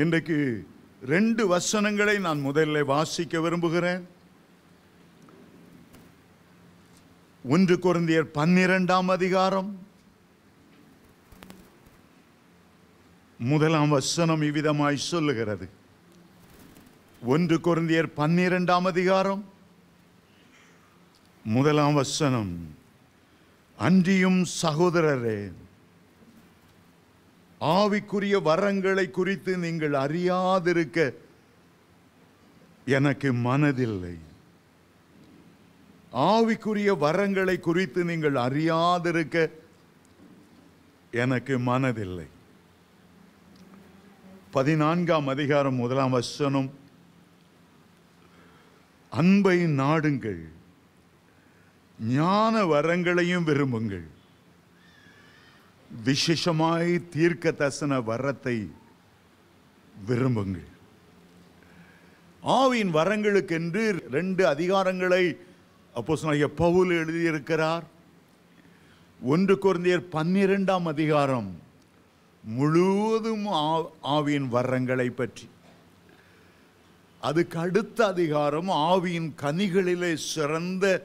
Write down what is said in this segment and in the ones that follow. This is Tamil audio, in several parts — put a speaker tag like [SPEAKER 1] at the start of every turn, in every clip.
[SPEAKER 1] இன்றைக்கு 2 வசனங்களை நான் முதலில் வாசிக்க விரும்புகிறேன். 1 கொரிந்தியர் 12ஆம் அதிகாரம் 1ஆம் வசனம் இவ்விதமாய் சொல்லுகிறது. 1 கொரிந்தியர் 12ஆம் அதிகாரம் 1ஆம் வசனம். அன்றியும் சகோதரரே, ஆவிக்குரிய வரங்களை குறித்து நீங்கள் அறியாதிருக்க எனக்கு மனதில்லை. ஆவிக்குரிய வரங்களை குறித்து நீங்கள் அறியாதிருக்க எனக்கு மனதில்லை. 14ஆம் அதிகாரம் 1ஆம் வசனம். அன்பை நாடுங்கள், ஞான வரங்களையும் விரும்புங்கள், விசேஷமாய் தீர்க்க தரிசன வரத்தை விரும்புங்கள். ஆவியின் வரங்களுக்கு என்று 2 அதிகாரங்களை அப்போஸ்தலனாகிய பவுல் எழுதியிருக்கிறார். 1 கொரிந்தியர் 12ஆம் அதிகாரம் முழுவதும் ஆவியின் வரங்களை பற்றி. அதுக்கு அடுத்த அதிகாரம் ஆவியின் கனிகளிலே சிறந்த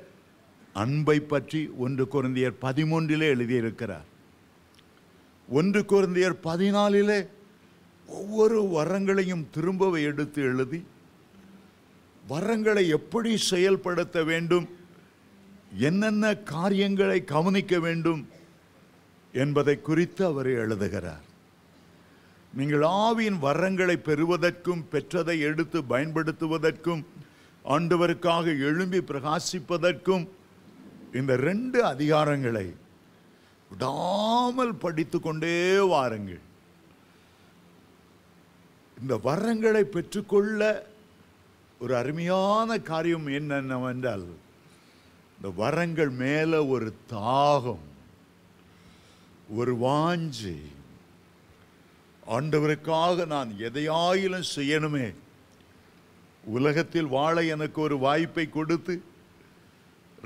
[SPEAKER 1] அன்பை பற்றி 1 கொரிந்தியர் 13 எழுதியிருக்கிறார். 1 கொரிந்தியர் 14 ஒவ்வொரு வரங்களையும் திரும்ப எடுத்து எழுதி வரங்களை எப்படி செயல்படுத்த வேண்டும், என்னென்ன காரியங்களை கவனிக்க வேண்டும் என்பதை குறித்து அவர் எழுதுகிறார். நீங்கள் ஆவியின் வரங்களை பெறுவதற்கும் பெற்றதை எடுத்து பயன்படுத்துவதற்கும் ஆண்டவருக்காக எழும்பி பிரகாசிப்பதற்கும் இந்த 2 அதிகாரங்களை விடாமல் படித்து கொண்டே வாருங்கள். இந்த வரங்களை பெற்றுக்கொள்ள ஒரு அருமையான காரியம் என்னென்னவென்றால், இந்த வரங்கள் மேல ஒரு தாகம், ஒரு வாஞ்சை. ஆண்டவருக்காக நான் எதையாயிலும் செய்யணுமே, உலகத்தில் வாழ எனக்கு ஒரு வாய்ப்பை கொடுத்து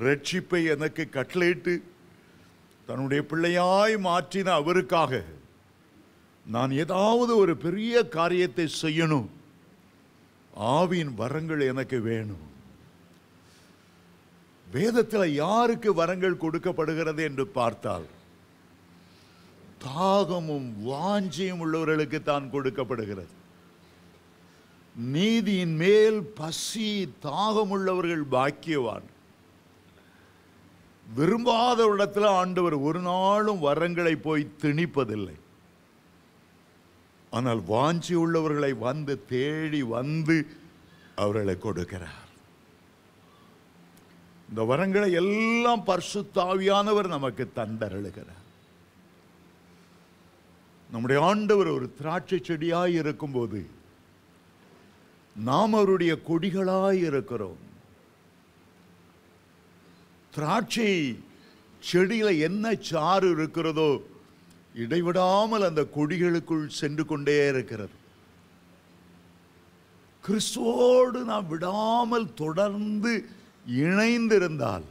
[SPEAKER 1] ரட்சிப்பை எனக்கு கட்டளையிட்டு தன்னுடைய பிள்ளையாய் மாற்றின அவருக்காக நான் ஏதாவது ஒரு பெரிய காரியத்தை செய்யணும். ஆவியின் வரங்கள் எனக்கு வேணும். வேதத்தில் யாருக்கு வரங்கள் கொடுக்கப்படுகிறது என்று பார்த்தால், தாகமும் வாஞ்சியும் உள்ளவர்களுக்கு தான் கொடுக்கப்படுகிறது. நீதியின் மேல் பசி தாகம் உள்ளவர்கள் பாக்கியவான். விரும்பாத இடத்துல ஆண்டவர் ஒரு நாளும் வரங்களை போய் திணிப்பதில்லை. ஆனால் வாஞ்சி உள்ளவர்களை வந்து தேடி வந்து அவர்களை கொடுக்கிறார். இந்த வரங்களை எல்லாம் பரிசுத்த ஆவியானவர் நமக்கு தந்தருளுகிறார். நம்முடைய ஆண்டவர் ஒரு திராட்சை செடியாய் இருக்கும்போது நாம் அவருடைய கொடிகளாய் இருக்கிறோம். திராட்சை செடியில என்ன சாறு இருக்கிறதோ இடைவிடாமல் அந்த கொடிகளுக்குள் சென்று கொண்டே இருக்கிறது. கிறிஸ்துவோடு நாம் விடாமல் தொடர்ந்து இணைந்திருந்தால்,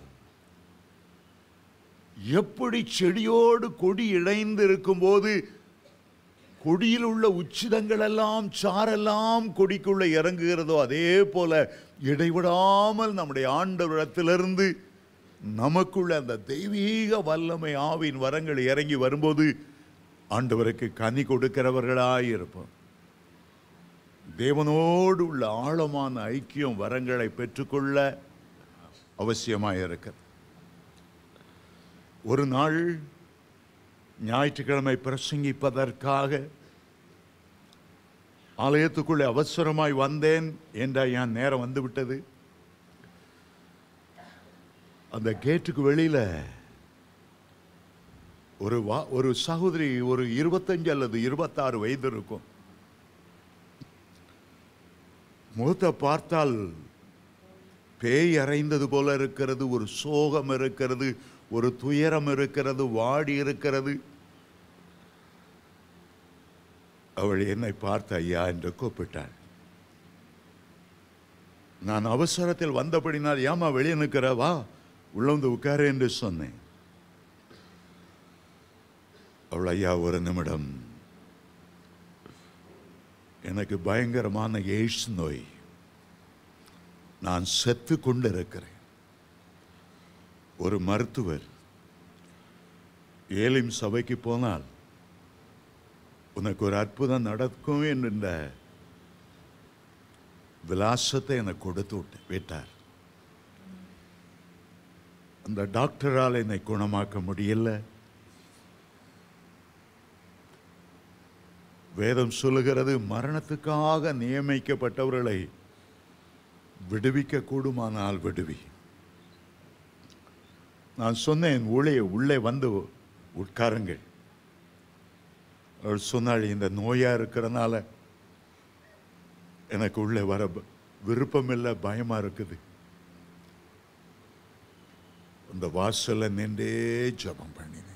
[SPEAKER 1] எப்படி செடியோடு கொடி இணைந்து இருக்கும் போது கொடியில் உள்ள உச்சிதங்கள் எல்லாம் சாரெல்லாம் கொடிக்குள்ள இறங்குகிறதோ, அதே போல இடைவிடாமல் நம்முடைய ஆண்டவரிடத்திலிருந்து நமக்குள்ள அந்த தெய்வீக வல்லமை ஆவின் வரங்கள் இறங்கி வரும்போது ஆண்டவருக்கு கனி கொடுக்கிறவர்களாய் இருப்போம். தேவனோடு உள்ள ஆழமான ஐக்கியம் வரங்களை பெற்றுக்கொள்ள அவசியமாக இருக்கிறது. ஒரு நாள் ஞாயிற்றுக்கிழமை பிரசங்கிப்பதற்காக ஆலயத்துக்குள்ளே அவசரமாய் வந்தேன் என்ற என் நேரம் வந்துவிட்டது. அந்த கேட்டுக்கு வெளியில ஒரு சகோதரி, ஒரு 25 அல்லது 26 வயது இருக்கும். முகத்தை பார்த்தால் பேய் அறைந்தது போல இருக்கிறது, ஒரு சோகம் இருக்கிறது, ஒரு துயரம் இருக்கிறது, வாடி இருக்கிறது. அவள் என்னை பார்த்த ஐயா என்று கூப்பிட்டாள். நான் அவசரத்தில் வந்தபடினால், ஏமா வெளியே நிற்கிறவா, உள்ள வந்து உட்காரு என்று சொன்னேன். அவள், ஐயா ஒரு நிமிடம், எனக்கு பயங்கரமான எய்ட்ஸ் நோய், நான் செத்து கொண்டிருக்கிறேன். ஒரு மருத்துவர், ஏலிம் சபைக்கு போனால் உனக்கு ஒரு அற்புதம் நடக்கும் என்ற விலாசத்தை எனக்கு கொடுத்து விட்டார். அந்த டாக்டரால் என்னை குணமாக்க முடியல. வேதம் சொல்லுகிறது, மரணத்துக்காக நியமிக்கப்பட்டவர்களை விடுவிக்க கூடுமானால் விடுவி. நான் சொன்னேன், உள்ளே வந்து உட்காருங்கள். அவள் சொன்னாள், இந்த நோயா இருக்கிறனால எனக்கு உள்ளே வர விருப்பம் இல்லை, பயமா இருக்குது. அந்த வாசல்ல நின்றே ஜெபம் பண்ணினேன்.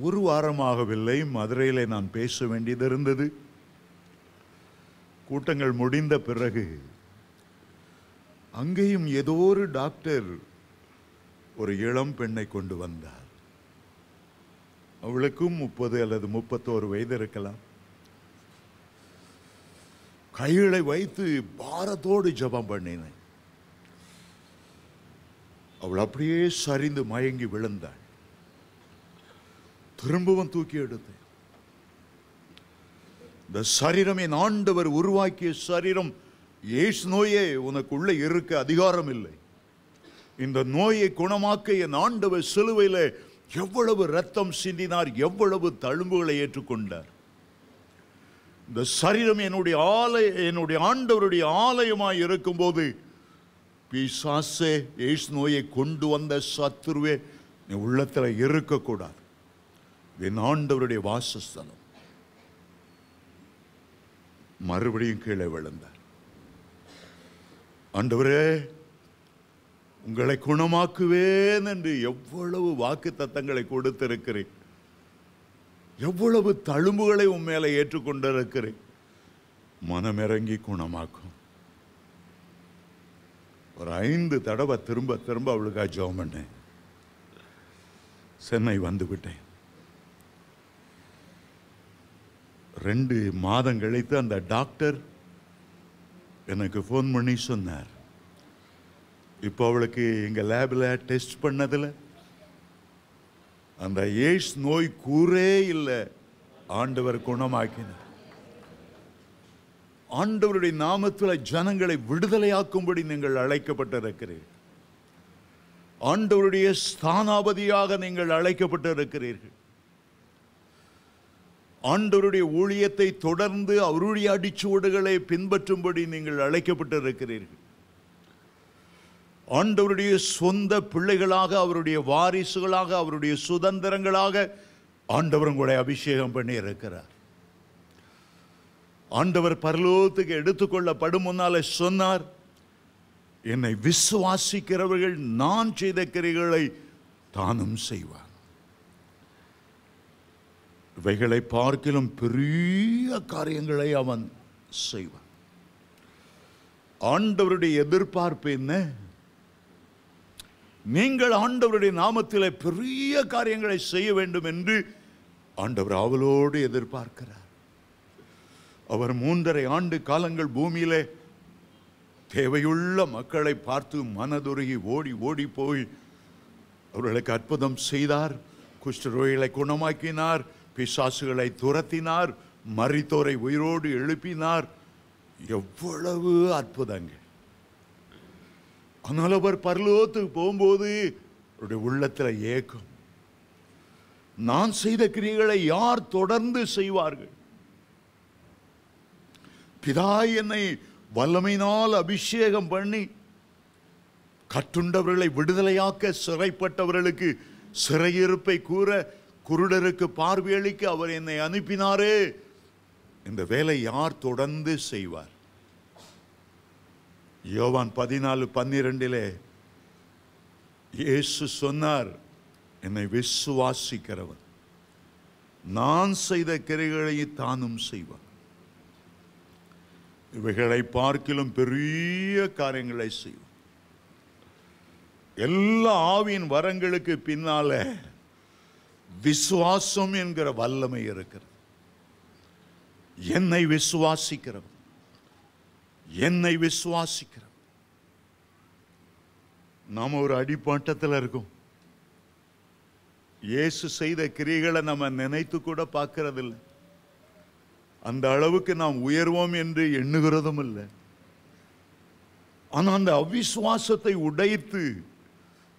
[SPEAKER 1] ஒரு வாரமாகவில்லை, மதுரையிலே நான் பேச வேண்டியது இருந்தது. கூட்டங்கள் முடிந்த பிறகு அங்கேயும் ஏதோ ஒரு டாக்டர் ஒரு இளம் பெண்ணை கொண்டு வந்தார். அவளுக்கும் 30 அல்லது 31 வயது இருக்கலாம். கைகளை வைத்து பாரத்தோடு ஜெபம் பண்ணினேன். அவள் அப்படியே சரிந்து மயங்கி விழுந்தாள். திரும்பவும் தூக்கி எடுத்தேன். இந்த சரீரம் என் ஆண்டவர் உருவாக்கிய சரீரம். எய்ட்ஸ் நோயே உனக்குள்ள இருக்க அதிகாரம் இல்லை. இந்த நோயை குணமாக்க என் ஆண்டவர் சிலுவையில் எவ்வளவு ரத்தம் சிந்தினார், எவ்வளவு தழும்புகளை ஏற்றுக்கொண்டார். இந்த சரீரம் என்னுடைய ஆண்டவருடைய ஆலயமாய் இருக்கும்போது, பிசாசே, எய்ட்ஸ் நோயை கொண்டு வந்த சத்துருவே, நீ உள்ளத்தில் இருக்கக்கூடாது. என் ஆண்டவருடைய வாசஸ்தலம். மறுபடியும் கீழே விழுந்தார். ஆண்டவரே, உங்களை குணமாக்குவேன் என்று எவ்வளவு வாக்கு தத்தங்களை கொடுத்திருக்கிறேன், எவ்வளவு தழும்புகளை உன் மேலே ஏற்றுக்கொண்டிருக்கிறேன். மனமிறங்கி குணமாக்கும். ஒரு 5 தடவை திரும்ப திரும்ப அவளுக்காக ஜெபம் பண்ணேன். சென்னை வந்து விட்டேன். 2 மாதம் கழித்து அந்த டாக்டர் எனக்கு ஃபோன் பண்ணி சொன்னார், இப்போ அவளுக்கு எங்கள் லேபில் டெஸ்ட் பண்ணதில் அந்த எய்ட்ஸ் நோய் கூரே இல்லை, ஆண்டவர் குணமாக்கினார். ஆண்டவருடைய நாமத்தில் ஜனங்களை விடுதலையாக்கும்படி நீங்கள் அழைக்கப்பட்டிருக்கிறீர்கள். ஆண்டவருடைய ஸ்தானாபதியாக நீங்கள் அழைக்கப்பட்டிருக்கிறீர்கள். ஆண்டவருடைய ஊழியத்தை தொடர்ந்து அவருடைய அடிச்சுவடுகளை பின்பற்றும்படி நீங்கள் அழைக்கப்பட்டிருக்கிறீர்கள். ஆண்டவருடைய சொந்த பிள்ளைகளாக, அவருடைய வாரிசுகளாக, அவருடைய சுதந்திரங்களாக ஆண்டவர் உங்களை அபிஷேகம் பண்ணி இருக்கிறார். ஆண்டவர் பரலோகத்துக்கு எடுத்துக்கொள்ளப்படும் முன்னாலே சொன்னார், என்னை விசுவாசிக்கிறவர்கள் நான் செய்த கிரியைகளை தானும் செய்வார். இவைகளை பார்க்கிலும் பெரிய காரியங்களை அவன் செய்வான். ஆண்டவருடைய எதிர்பார்ப்பு என்ன? நீங்கள் ஆண்டவருடைய நாமத்தில் பெரிய காரியங்களை செய்ய வேண்டும் என்று ஆண்டவர் அவளோடு எதிர்பார்க்கிறார். அவர் 3.5 ஆண்டு காலங்கள் பூமியிலே தேவையுள்ள மக்களை பார்த்து மனதுருகி ஓடி ஓடி போய் அவர்களுக்கு அற்புதம் செய்தார். குஷ்டரோகிகளை குணமாக்கினார், பிசாசுகளை துரத்தினார், மரித்தோரை உயிரோடு எழுப்பினார். எவ்வளவு அற்புதங்கள்! ஆனால் அவர் பரலோகத்துக்கு போகும்போது அவருடைய உள்ளத்தில் ஏக்கம், நான் செய்த கிரியைகளை யார் தொடர்ந்து செய்வார்கள்? பிதா என்னை வல்லமையினால் அபிஷேகம் பண்ணி கட்டுண்டவர்களை விடுதலையாக்க, சிறைப்பட்டவர்களுக்கு சிறையிருப்பை கூற, குருடருக்கு பார்வையளிக்க அவர் என்னை அனுப்பினாரே. இந்த வேலை யார் தொடர்ந்து செய்வார்? யோவான் 14:12 இயேசு சொன்னார், என்னை விசுவாசிக்கிறவன் நான் செய்த கிரியைகளை தானும் செய்வான். இவைகளை பார்க்கிலும் பெரிய காரியங்களை செய்வான். எல்லா ஆவியின் வரங்களுக்கு பின்னால விசுவாசம் என்கிற வல்லமை இருக்கிறது. என்னை விசுவாசிக்கிறவன், என்னை விசுவாசிக்கிறவன். நாம ஒரு அடிப்பாட்டத்தில் இருக்கோம். இயேசு செய்த கிரியைகளை நம்ம நினைத்து கூட பார்க்கறதில்லை. அந்த அளவுக்கு நாம் உயர்வோம் என்று எண்ணுகிறதும் இல்லை. ஆனால் அந்த அவிசுவாசத்தை உடைத்து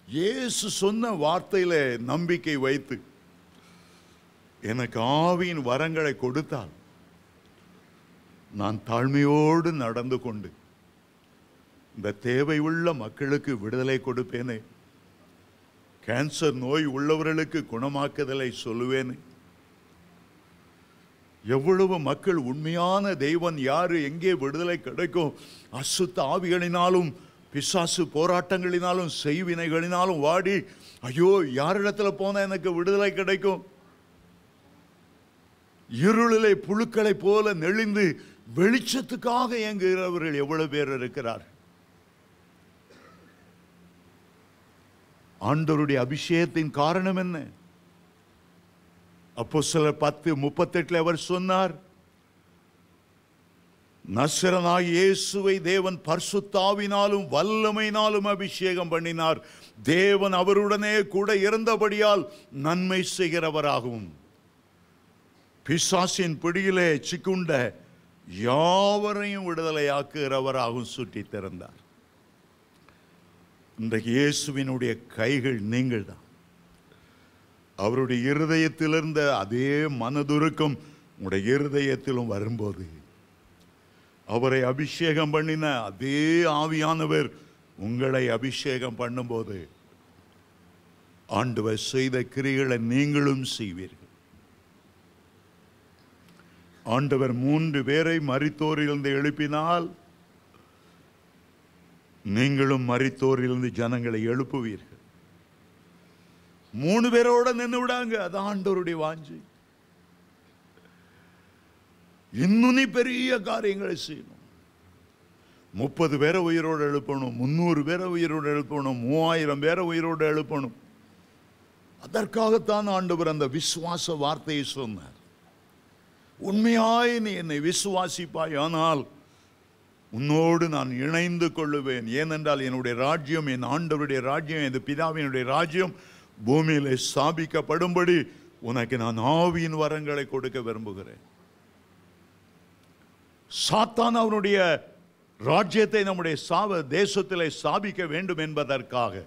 [SPEAKER 1] இயேசு சொன்ன வார்த்தையில நம்பிக்கை வைத்து எனக்கு ஆவியின் வரங்களை கொடுத்தால் நான் தாழ்மையோடு நடந்து கொண்டு இந்த தேவை உள்ள மக்களுக்கு விடுதலை கொடுப்பேனே, கேன்சர் நோய் உள்ளவர்களுக்கு குணமாக்குதலை சொல்லுவேனே. எவ்வளவு மக்கள் உண்மையான தெய்வன் யாரு, எங்கே விடுதலை கிடைக்கும், அசுத்த ஆவிகளினாலும் பிசாசு போராட்டங்களினாலும் செய்வினைகளினாலும் வாடி, ஐயோ யாரிடத்துல போனா எனக்கு விடுதலை கிடைக்கும், இருளிலே புழுக்களை போல நெளிந்து வெளிச்சத்துக்காக இயங்குகிறவர்கள் எவ்வளவு பேர் இருக்கிறார். ஆண்டவருடைய அபிஷேகத்தின் காரணம் என்ன? அப்போஸ்தலர் 10:38 அவர் சொன்னார், நசரேயனாகிய இயேசுவை தேவன் பரிசுத்த ஆவியினாலும் வல்லமையினாலும் அபிஷேகம் பண்ணினார். தேவன் அவருடனே கூட இருந்தபடியால் நன்மை செய்கிறவராகவும் பிசாசின் பிடியிலே சிக்குண்ட யாவரையும் விடுதலையாக்குகிறவராகவும் சுற்றி திறந்தார். இன்றைக்கு இயேசுவினுடைய கைகள் நீங்கள் தான். அவருடைய இருதயத்தில் இருந்த அதே மனதுருக்கம் உங்களுடைய இருதயத்திலும் வரும்போது, அவரை அபிஷேகம் பண்ணின அதே ஆவியானவர் உங்களை அபிஷேகம் பண்ணும்போது, ஆண்டவர் செய்த கிரியைகளை நீங்களும் செய்வீர்கள். ஆண்டவர் 3 பேரை மரித்தோரிலிருந்து எழுப்பினால், நீங்களும் மரித்தோரிலிருந்து ஜனங்களை எழுப்புவீர்கள். 3 பேரோட நின்று விடாங்க. அது ஆண்டவருடைய வாஞ்சை. இன்னும் நீ பெரிய காரியங்களை செய்யணும். 30 பேரை உயிரோடு எழுப்பணும், 300 பேரை உயிரோடு எழுப்பணும், 3000 பேரை உயிரோடு எழுப்பணும். அதற்காகத்தான் ஆண்டவர் அந்த விசுவாச வார்த்தையை சொன்னார். உண்மையாய் நீ என்னை விசுவாசிப்பாய், ஆனால் உன்னோடு நான் இணைந்து கொள்ளுவேன். ஏனென்றால் என்னுடைய ராஜ்யம், என் ஆண்டவருடைய ராஜ்யம், என் பிதாவினுடைய ராஜ்யம் பூமியிலே ஸ்தாபிக்கப்படும்படி உனக்கு நான் ஆவியின் வரங்களை கொடுக்க விரும்புகிறேன். சாத்தான் அவனுடைய ராஜ்யத்தை நம்முடைய தேசத்திலே ஸ்தாபிக்க வேண்டும் என்பதற்காக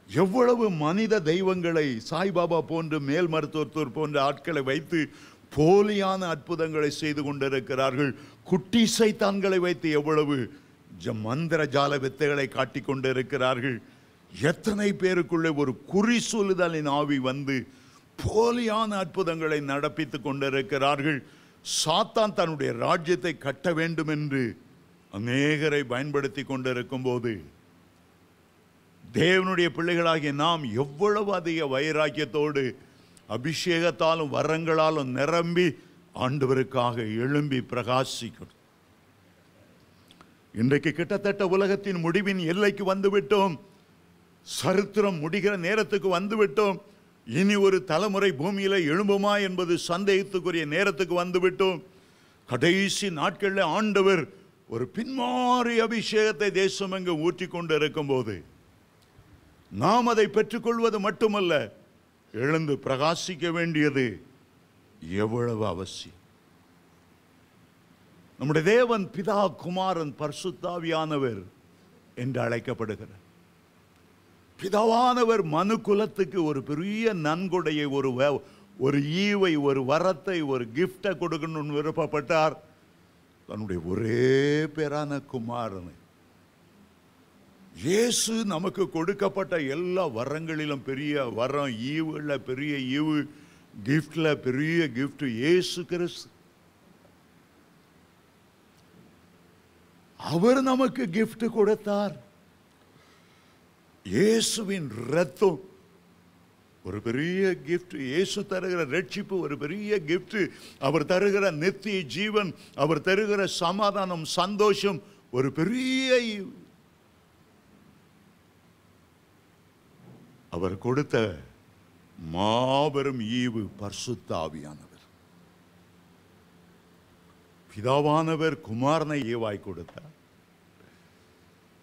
[SPEAKER 1] எவ்வளவு மனித தெய்வங்களை, சாய்பாபா போன்று, மேல் மருத்துவத்தூர் போன்ற ஆட்களை வைத்து போலியான அற்புதங்களை செய்து கொண்டிருக்கிறார்கள். குட்டி சைத்தான்களை வைத்து எவ்வளவு மந்திர ஜால வித்தைகளை காட்டிக் கொண்டிருக்கிறார்கள். எத்தனை பேருக்குள்ளே ஒரு குறி சொல்லுதலின் ஆவி வந்து போலியான அற்புதங்களை நடப்பித்துக் கொண்டிருக்கிறார்கள். சாத்தான் தன்னுடைய ராஜ்யத்தை கட்ட வேண்டும் என்று அநேகரை பயன்படுத்தி கொண்டிருக்கும் போது, தேவனுடைய பிள்ளைகளாகிய நாம் எவ்வளவு அதிக வைராக்கியத்தோடு அபிஷேகத்தாலும் வரங்களாலும் நிரம்பி ஆண்டவருக்காக எழும்பி பிரகாசிக்கணும். இன்றைக்கு கிட்டத்தட்ட உலகத்தின் முடிவின் எல்லைக்கு வந்துவிட்டோம். சரித்திரம் முடிகிற நேரத்துக்கு வந்துவிட்டோம். இனி ஒரு தலைமுறை பூமியில எழும்புமா என்பது சந்தேகத்துக்குரிய நேரத்துக்கு வந்துவிட்டோம். கடைசி நாட்களில் ஆண்டவர் ஒரு பின்மாறி அபிஷேகத்தை தேசம் எங்கு ஊற்றி கொண்டு இருக்கும் போது, நாம் அதை பெற்றுக்கொள்வது மட்டுமல்ல, எழுந்து பிரகாசிக்க வேண்டியது எவ்வளவு அவசியம். நம்முடைய தேவன் பிதா, குமாரன், பரிசுத்த ஆவியானவர் என்று அழைக்கப்படுகிறார். பிதாவானவர் மனு குலத்துக்கு ஒரு பெரிய நன்கொடையை, ஒரு ஈவை, ஒரு வரத்தை, ஒரு கிஃப்டை கொடுக்கணும்னு விருப்பப்பட்டார். தன்னுடைய ஒரே பேரான குமாரனை, இயேசு நமக்கு கொடுக்கப்பட்ட எல்லா வரங்களிலும் பெரிய வரம், ஈவுல பெரிய ஈவு, கிஃப்ட்ல பெரிய கிஃப்ட் இயேசு கிறிஸ்து. அவர் நமக்கு கிஃப்ட் கொடுத்தார். இயேசுவின் ரத்தம் ஒரு பெரிய கிஃப்ட். இயேசு தருகிற ரட்சிப்பு ஒரு பெரிய கிஃப்ட். அவர் தருகிற நித்திய ஜீவன், அவர் தருகிற சமாதானம், சந்தோஷம் ஒரு பெரிய ஈவு. அவர் கொடுத்த மாபெரும் ஈவு பரிசுத்த ஆவியானவர். பிதாவானவர் குமாரனை ஈவாய் கொடுத்தார்.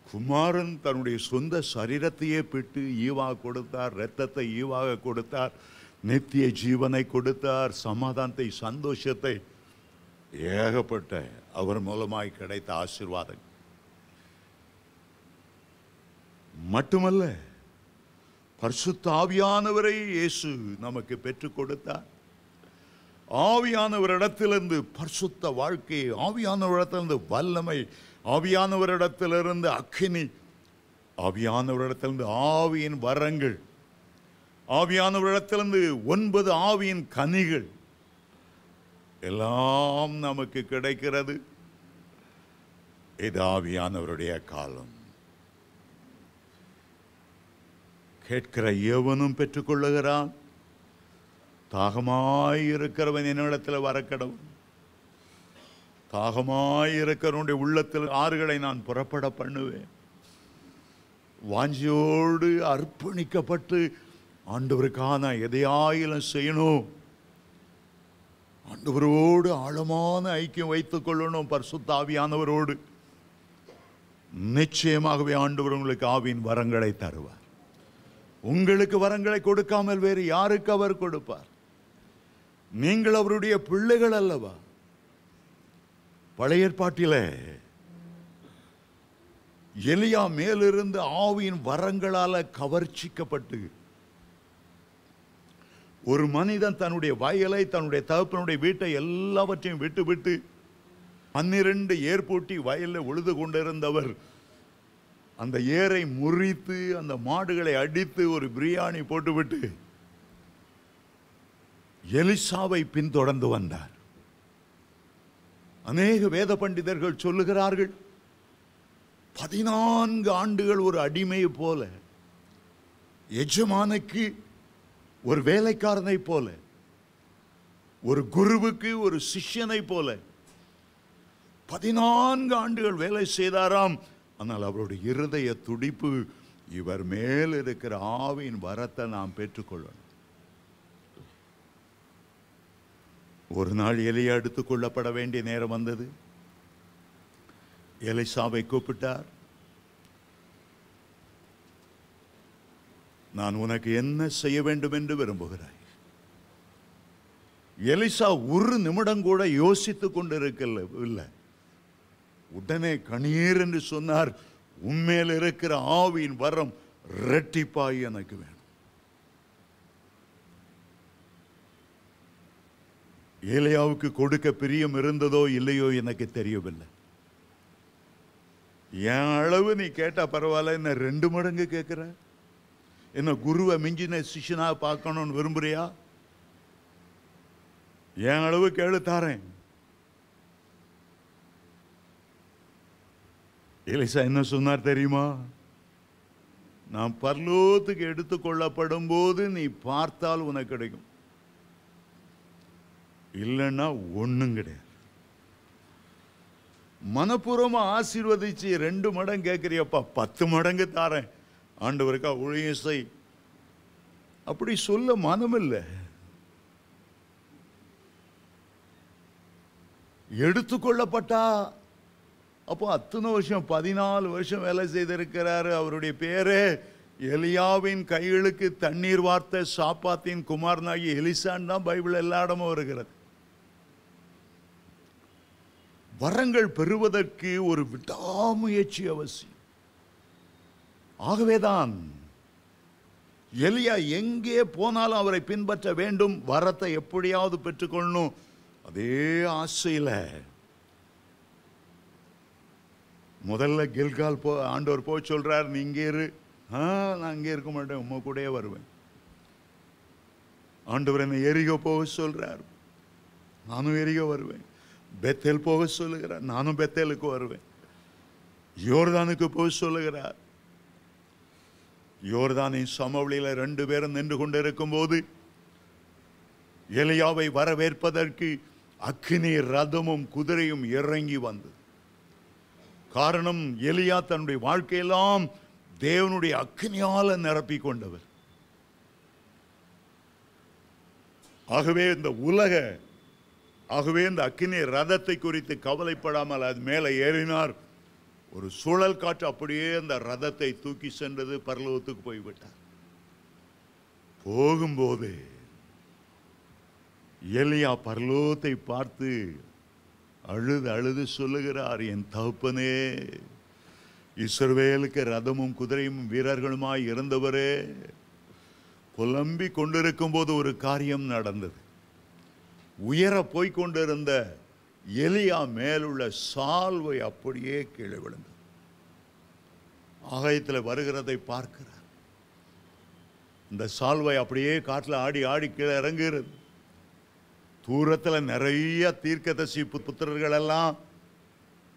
[SPEAKER 1] குமாரன் தன்னுடைய சொந்த சரீரத்தையே பிட்டு ஈவா கொடுத்தார், இரத்தத்தை ஈவாக கொடுத்தார், நித்திய ஜீவனை கொடுத்தார், சமாதானத்தை, சந்தோஷத்தை, ஏகப்பட்ட அவர் மூலமாய் கிடைத்த ஆசீர்வாதம் மட்டுமல்ல, பரிசுத்த ஆவியானவரை இயேசு நமக்கு பெற்றுக் கொடுத்தார். ஆவியானவரிடத்திலிருந்து பரிசுத்த வாழ்க்கை, ஆவியானவரிடத்திலிருந்து வல்லமை, ஆவியானவரிடத்திலிருந்து அக்கினி, ஆவியானவரிடத்திலிருந்து ஆவியின் வரங்கள், ஆவியானவரிடத்திலிருந்து 9 ஆவியின் கனிகள் எல்லாம் நமக்கு கிடைக்கிறது. இது ஆவியானவருடைய காலம். கேட்கிற எவனும் பெற்றுக்கொள்ளுகிறான். தாகமாயிருக்கிறவன் என்னிடத்தில் வரக்கடவும். தாகமாயிருக்கிறவனுடைய உள்ளத்தில் ஆறுகளை நான் புறப்பட பண்ணுவேன். வாஞ்சியோடு அர்ப்பணிக்கப்பட்டு ஆண்டவருக்கான எதையாயிலும் செய்யணும். ஆண்டவரோடு ஆழமான ஐக்கியம் வைத்துக் கொள்ளணும். பரிசுத்த ஆவியானவரோடு நிச்சயமாகவே ஆண்டவர் உங்களுக்கு ஆவியின் வரங்களை தருவார். உங்களுக்கு வரங்களை கொடுக்காமல் வேறு யாருக்கு அவர் கொடுப்பார்? நீங்கள் அவருடைய பிள்ளைகள் அல்லவா? பழைய ஏற்பாட்டிலே எலியா மேலிருந்து ஆவியின் வரங்களால கவர்ச்சிக்கப்பட்டு ஒரு மனிதன் தன்னுடைய வயலை, தன்னுடைய தகப்பனுடைய வீட்டை எல்லாவற்றையும் விட்டு 12 ஏர் பூட்டி வயலில் உழுது கொண்டிருந்தவர் அந்த ஏரை முறித்து அந்த மாடுகளை அடித்து ஒரு பிரியாணி போட்டுவிட்டு எலிசாவை பின்தொடர்ந்து வந்தார். அநேக வேத பண்டிதர்கள் சொல்லுகிறார்கள், 14 ஆண்டுகள் ஒரு அடிமையை போல, எஜமானுக்கு ஒரு வேலைக்காரனை போல, ஒரு குருவுக்கு ஒரு சிஷ்யனை போல 14 ஆண்டுகள் வேலை செய்தாராம். ஆனால் அவருடைய இருதய துடிப்பு, இவர் மேல் இருக்கிற ஆவியின் வரத்தை நாம் பெற்றுக்கொள்ளணும். ஒரு நாள் எலியா எடுத்துக் கொள்ளப்பட வேண்டிய நேரம் வந்தது. எலிசாவை கூப்பிட்டார். நான் உனக்கு என்ன செய்ய வேண்டும் என்று விரும்புகிறாய்? எலிசா ஒரு நிமிடம் கூட யோசித்துக் கொண்டிருக்கல. உடனே கணீர் என்று சொன்னார், உண்மையில் இருக்கிற ஆவியின் வரம் இரட்டிப்பாய் எனக்கு வேணும். ஏலியாவுக்கு கொடுக்க பிரியம் இருந்ததோ இல்லையோ எனக்கு தெரியவில்லை. என் அளவு நீ கேட்டா பரவாயில்ல, என்ன 2 மடங்கு கேட்கிற? என்ன குருவை மிஞ்சின சிஷ்யனா பார்க்கணும்னு விரும்புறியா? என் அளவு கேளு, தாரேன். எலிசா என்ன சொன்னார் தெரியுமா? நான் பரலோகத்துக்கு எடுத்துக் கொள்ளப்படும் போது நீ பார்த்தால் உனக்கு கிடைக்கும், இல்லைன்னா ஒண்ணும் கிடையாது. மனப்பூர்வமா ஆசீர்வதிச்சு 2 மடங்கு கேட்கிறியப்பா, 10 மடங்கு தாரேன், ஆண்டவருக்கா ஊழியம் செய். அப்படி சொல்ல மனமில்லை. எடுத்துக்கொள்ளப்பட்டா அப்போ அத்தனை வருஷம் 14 வருஷம் வேலை செய்திருக்கிறாரு. அவருடைய பேரே எலியாவின் கைகளுக்கு தண்ணீர் வார்த்த சாப்பாத்தின் குமாரனாகி எலிசான் தான் பைபிள் எல்லா இடமும் வருகிறது. வரங்கள் பெறுவதற்கு ஒரு விடாமுயற்சி அவசியம். ஆகவேதான் எலியா எங்கே போனாலும் அவரை பின்பற்ற வேண்டும், வரத்தை எப்படியாவது பெற்றுக்கொள்ளணும். அதே ஆசையில் முதல்ல கில்கால் ஆண்டவர் போய் சொல்றார், நீ இங்கே இரு. நான் அங்கே இருக்க மாட்டேன், உம்ம கூடயே வருவேன். ஆண்டவர் என்னை எரிகோ போக சொல்றார், நானும் எரிகோ வருவேன். பெத்தேல் போக சொல்லுகிறார், நானும் பெத்தேலுக்கு வருவேன். யோர்தானுக்கு போக சொல்லுகிறார். யோர்தானின் சமவெளியில 2 பேரும் நின்று கொண்டிருக்கும் போது எலியாவை வரவேற்பதற்கு அக்கினி ரதமும் குதிரையும் இறங்கி வந்தது. காரணம், எலியா தன்னுடைய வாழ்க்கையெல்லாம் தேவனுடைய அக்கினியால நிரப்பி கொண்டவர். ஆகவே இந்த உலக ஆகவே இந்த அக்கினி ரதத்தை குறித்து கவலைப்படாமல் அது மேலே ஏறினார். ஒரு சுழல் காற்று அப்படியே அந்த ரதத்தை தூக்கி சென்றது. பரலோகத்துக்கு போய்விட்டார். போகும்போது எலியா பரலோகத்தை பார்த்து அழுது அழுது சொல்லுகிறார், என் தகப்பனே, இஸ்ரவேலுக்கு ரதமும் குதிரையும் வீரர்களுமாய் இருந்தவரே, புலம்பி கொண்டிருக்கும் போது ஒரு காரியம் நடந்தது. உயர போய்கொண்டிருந்த எலியா மேலுள்ள சால்வை அப்படியே கீழே விழுந்தது. ஆகாயத்தில் வருகிறதை பார்க்கிறார். இந்த சால்வை அப்படியே காட்டில் ஆடி ஆடி கீழே இறங்குகிறது. தூரத்தில் நிறைய தீர்க்கதரிசி புத்திரர்கள் எல்லாம்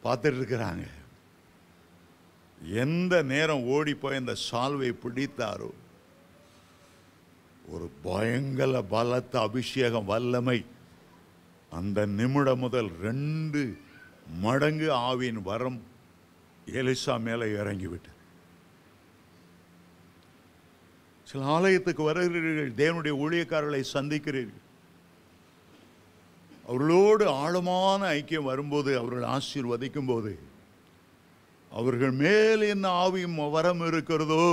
[SPEAKER 1] பார்த்துட்டு இருக்கிறாங்க. எந்த நேரம் ஓடி போய் அந்த சால்வை பிடித்தாரோ ஒரு பயங்கர பலத்த அபிஷேகம் வல்லமை அந்த நிமிடம் முதல் 2 மடங்கு ஆவியின் வரம் எலிசா மேலே இறங்கிவிட்டு. சில ஆலயத்துக்கு வருகிறீர்கள், தேவனுடைய ஊழியக்காரர்களை சந்திக்கிறீர்கள். அவர்களோடு ஆழமான ஐக்கியம் வரும்போது, அவர்கள் ஆசீர்வதிக்கும் போது, அவர்கள் மேல் என்ன ஆவியும் வரம் இருக்கிறதோ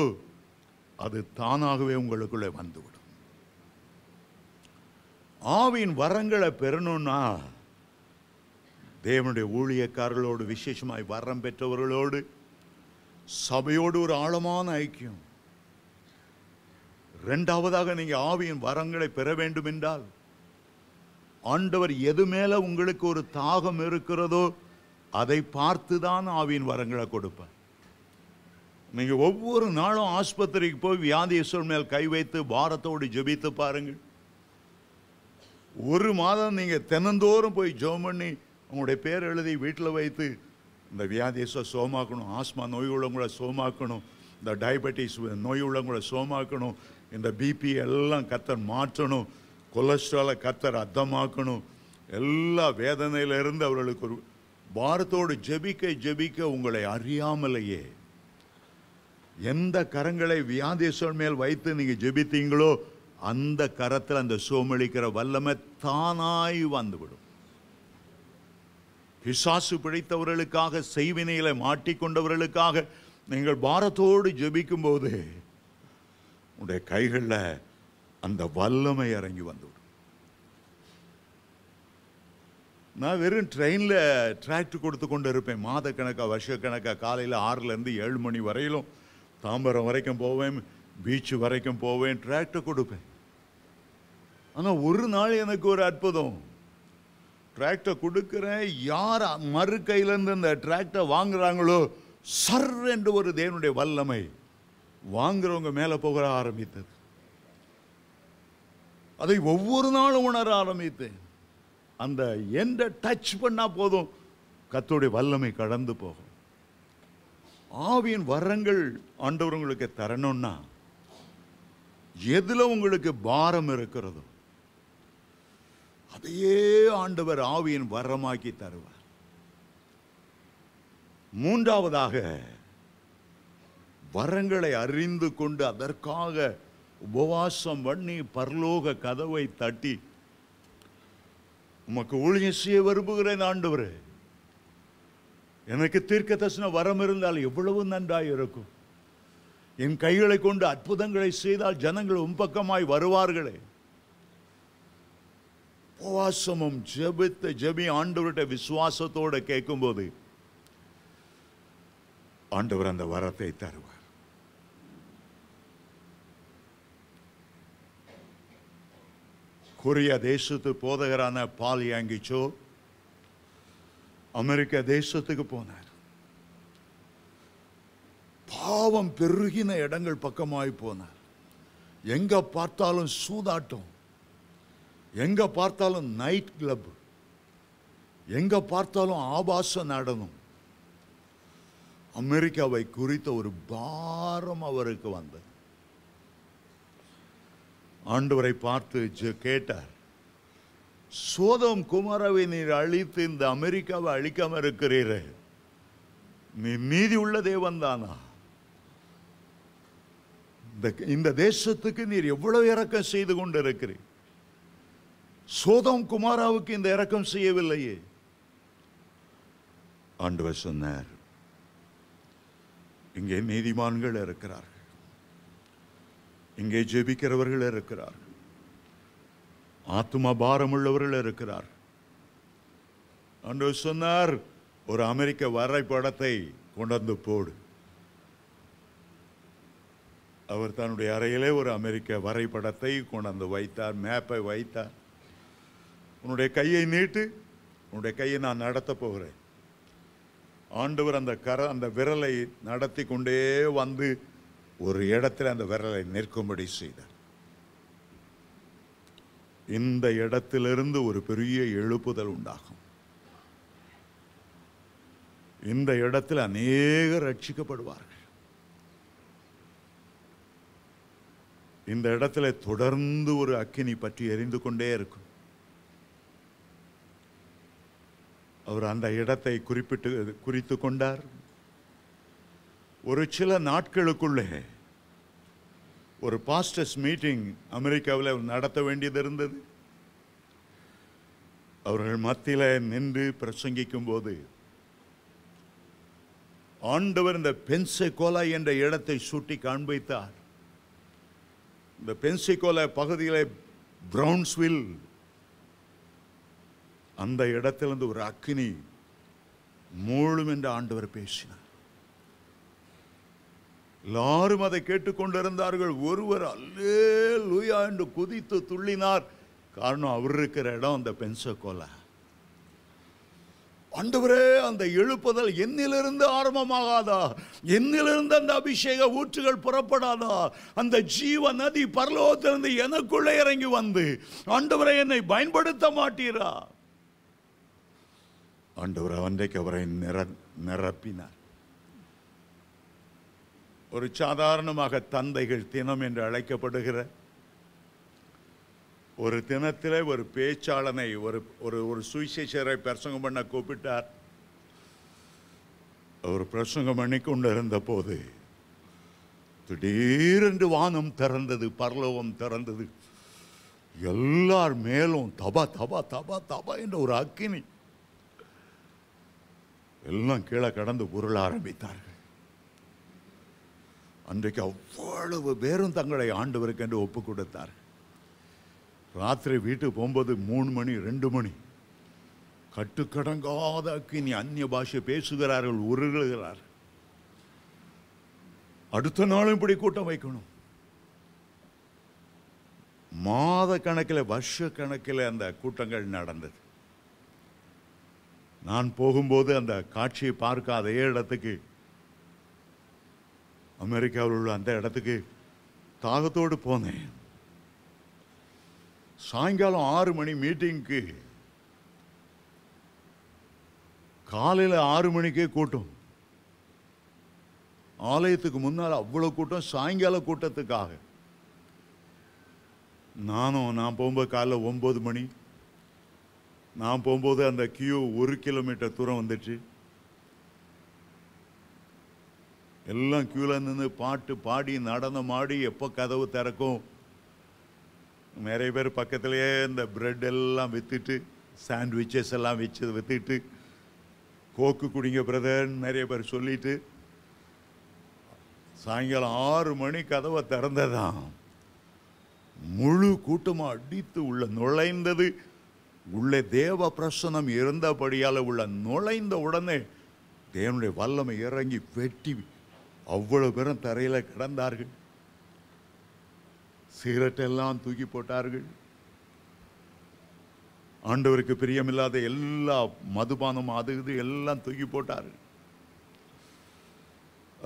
[SPEAKER 1] அது தானாகவே உங்களுக்குள்ளே வந்துவிடும். ஆவியின் வரங்களை பெறணும்னா தேவனுடைய ஊழியக்காரர்களோடு, விசேஷமாய் வரம் பெற்றவர்களோடு, சபையோடு ஒரு ஆழமான ஐக்கியம். 2வதாக நீங்க ஆவியின் வரங்களை பெற வேண்டும் என்றால், ஆண்டவர் எது மேல உங்களுக்கு ஒரு தாகம் இருக்கிறதோ அதை பார்த்துதான் ஆவியின் வரங்களை கொடுப்பார். நீங்க ஒவ்வொரு நாளும் ஆஸ்பத்திரிக்கு போய் வியாதியஸ்தர் மேல் கை வைத்து பாரத்தோடு ஜெபித்து பாருங்கள். 1 மாதம் நீங்க தினந்தோறும் போய் ஜெபம் பண்ணி உங்களுடைய பேர் எழுதி வீட்டில் வைத்து, இந்த வியாதியஸ்தரை சோமாக்கணும், ஆஸ்மா நோய் உள்ளவங்களை சோமாக்கணும், இந்த டயபெட்டிஸ் நோய் உள்ளவங்களை சோமாக்கணும், இந்த பிபி எல்லாம் கர்த்தர் மாற்றணும், கொலஸ்ட்ராலை கர்த்தர் அர்த்தமாக்கணும், எல்லா வேதனையிலிருந்து அவர்களுக்கு ஒரு பாரத்தோடு ஜெபிக்க ஜெபிக்க உங்களை அறியாமலேயே எந்த கரங்களை வியாதியஸ்தர் மேல் வைத்து நீங்க ஜெபித்தீங்களோ அந்த கரத்தில் அந்த சோமளிக்கிற வல்லமை தானாய் வந்துவிடும். பிசாசு பிடித்தவர்களுக்காக, செய்வினைகளை மாட்டிக்கொண்டவர்களுக்காக நீங்கள் பாரத்தோடு ஜெபிக்கும் போது உடைய கைகளில் அந்த வல்லமை இறங்கி வந்துவிடும். நான் வெறும் ட்ரெயினில் டிராக்ட் கொடுத்து கொண்டு இருப்பேன். மாதக்கணக்காக, வருஷக்கணக்காக, காலையில் 6லேருந்து 7 மணி வரையிலும் தாம்பரம் வரைக்கும் போவேன், பீச் வரைக்கும் போவேன், டிராக்டை கொடுப்பேன். ஆனால் ஒரு நாள் எனக்கு ஒரு அற்புதம். டிராக்டை கொடுக்குறேன், யார் மறு கையிலேருந்து இந்த டிராக்டை வாங்குறாங்களோ சர் என்று ஒரு தேவனுடைய வல்லமை வாங்குறவங்க மேலே போக ஆரம்பித்தது. அதை ஒவ்வொரு நாளும் உணர ஆரம்பித்தேன். அந்த எந்த டச் பண்ணா போதும் கர்த்தருடைய வல்லமை கடந்து போகும். ஆவியின் வரங்கள் ஆண்டவர் உங்களுக்கு தரணும்னா, எதுல உங்களுக்கு பாரம் இருக்கிறதோ அதையே ஆண்டவர் ஆவியின் வரமாக்கி தருவார். 3வதாக, வரங்களை அறிந்து கொண்டு அதற்காக உபவாசம் பண்ணி பரலோக கதவை தட்டி, உமக்கு ஊழியம் செய்ய விரும்புகிறேன் ஆண்டவரே, எனக்கு தீர்க்கதரிசன வரம் இருந்தால் எவ்வளவு நன்றாய் இருக்கும், என் கைகளை கொண்டு அற்புதங்களை செய்தால் ஜனங்கள் உம்பக்கமாய் வருவார்களே. உபவாசமும் ஜெபி ஆண்டவர்கிட்ட விசுவாசத்தோடு கேட்கும்போது ஆண்டவர் அந்த வரத்தை தருவார். கொரியா தேசத்து போதகரான பால் யாங்கிச்சோ அமெரிக்கா தேசத்துக்கு போனார். பாவம் பெருகின இடங்கள் பக்கமாய் போனார். எங்க பார்த்தாலும் சூதாட்டம், எங்க பார்த்தாலும் நைட் கிளப், எங்க பார்த்தாலும் ஆபாச நடனம். அமெரிக்காவை குறித்த ஒரு பாரம் அவருக்கு வந்தது. ஆண்டவரை பார்த்து கேட்டார், சோதோம் குமாராவை நீர் அழித்து இந்த அமெரிக்காவை அழிக்காம இருக்கிறீரே, நீ நீதி உள்ள தேவன் தானா? இந்த தேசத்துக்கு நீர் எவ்வளவு இரக்கம் செய்து கொண்டு இருக்கிறீர்? சோதோம் குமாராவுக்கு இந்த இரக்கம் செய்யவில்லையே. ஆண்டவர் சொன்னார், இங்கே நீதிமான்கள் இருக்கிறார்கள், இங்கே ஜெபிக்கிறவர்கள் இருக்கிறார்கள், ஆத்துமா பாரமுள்ளவர்கள் இருக்கிறார். ஆண்டவர் சொன்னார், ஒரு அமெரிக்க வரைபடத்தை கொண்டு போடு. அவர் தன்னுடைய அறையிலே ஒரு அமெரிக்க வரைபடத்தை கொண்டு வைத்தார், மேப்பை வைத்தார். உன்னுடைய கையை நீட்டு, உன்னுடைய கையை நான் நடத்த போகிறேன். ஆண்டவர் அந்த விரலை நடத்தி கொண்டே வந்து ஒரு இடத்துல அந்த விரலை நிற்கும்படி செய்தார். இந்த இடத்திலிருந்து ஒரு பெரிய எழுப்புதல் உண்டாகும். இந்த இடத்தில் அநேகர் ரட்சிக்கப்படுவார்கள். இந்த இடத்துல தொடர்ந்து ஒரு அக்கினி பற்றி எரிந்து கொண்டே இருக்கும். அவர் அந்த இடத்தை குறித்து கொண்டார். ஒரு சில நாட்களுக்குள்ளே ஒரு பாஸ்டர்ஸ் மீட்டிங் அமெரிக்காவில் நடத்த வேண்டியது இருந்தது. அவர்கள் மத்தியில் நின்று பிரசங்கிக்கும் போது ஆண்டவர் இந்த பென்செகோலா என்ற இடத்தை சுட்டி காண்பித்தார். இந்த பென்செகோலா பகுதியில் பிரவுன்ஸ்வில் அந்த இடத்திலிருந்து ஒரு அக்கினி மூழும் என்று ஆண்டவர் பேசினார். எல்லாரும் அதை கேட்டுக்கொண்டிருந்தார்கள். ஒருவர் அல்லேலூயா என்று குதித்து துள்ளினார். காரணம், அவர் இருக்கிற இடம் அந்த பென்செகோலா. ஆண்டவரே, அந்த எழுப்புதல் என்னிலிருந்து ஆரம்பமாகாதா? என்னிலிருந்து அந்த அபிஷேக ஊற்றுகள் புறப்படாதா? அந்த ஜீவ நதி பரலோகத்திலிருந்து எனக்குள்ளே இறங்கி வந்து ஆண்டவரை என்னை பயன்படுத்த மாட்டீரா? ஆண்டவர் அன்றைக்கு அவரை நிரப்பினார். ஒரு சாதாரணமாக தந்தைகள் தினம் என்று அழைக்கப்படுகிற ஒரு தினத்திலே ஒரு பேச்சாளனை ஒரு சுவிசேஷரை பிரசங்கம் பண்ண கூப்பிட்டார். அவர் பிரசங்கம் பண்ணி கொண்டு இருந்த போது திடீரென்று வானம் திறந்தது, பரலோகம் திறந்தது. எல்லார் மேலும் தபா தபா தபா தபா என்ற ஒரு அக்கினி. எல்லாம் கீழே கடந்து உருள ஆரம்பித்தார்கள். அன்றைக்கு அவ்வளவு பேரும் தங்களை ஆண்டவருக்கு என்று ஒப்பு கொடுத்தார்கள். ராத்திரி வீட்டுக்கு போகும்போது 3 மணி 2 மணி கட்டுக்கடங்காத அக்கினி, அந்நிய பாஷை பேசுகிறார்கள், உருளுகிறார்கள். அடுத்த நாளும் இப்படி கூட்டம் வைக்கணும். மாத கணக்கில் வருஷ கணக்கில் அந்த கூட்டங்கள் நடந்தது. நான் போகும்போது அந்த காட்சியை பார்க்க அதே இடத்துக்கு, அமெரிக்காவில் உள்ள அந்த இடத்துக்கு தாகத்தோடு போனேன். சாயங்காலம் 6 மணி மீட்டிங்க்கு, காலையில் 6 மணிக்கே கூட்டம். ஆலயத்துக்கு முன்னால் அவ்வளோ கூட்டம். சாயங்கால கூட்டத்துக்காக நான் போகும்போது காலைல 9 மணி. நான் போகும்போது அந்த கியூ 1 கிலோமீட்டர் தூரம் வந்துச்சு. எல்லாம் கியூவில் நின்று பாட்டு பாடி நடனம் ஆடி எப்போ கதவு திறக்கும். நிறைய பேர் பக்கத்துலேயே இந்த பிரெட் எல்லாம் விற்றுட்டு, சாண்ட்விச்சஸ் எல்லாம் விற்றுட்டு, கோக்கு குடிங்க பிரதர்ன்னு நிறைய பேர் சொல்லிட்டு, சாயங்காலம் 6 மணி கதவை திறந்ததான் முழு கூட்டமாக அடித்து உள்ள நுழைந்தது. உள்ளே தேவ பிரசனம் இருந்தபடியால் உள்ள நுழைந்த உடனே தேவனுடைய வல்லமை இறங்கி வெட்டி அவ்வளவு பேரும் தரையில் கிடந்தார்கள். சிகரெட்டெல்லாம் தூக்கி போட்டார்கள். ஆண்டவருக்கு பிரியமில்லாத எல்லா மதுபானம் அது இது எல்லாம் தூக்கி போட்டார்கள்.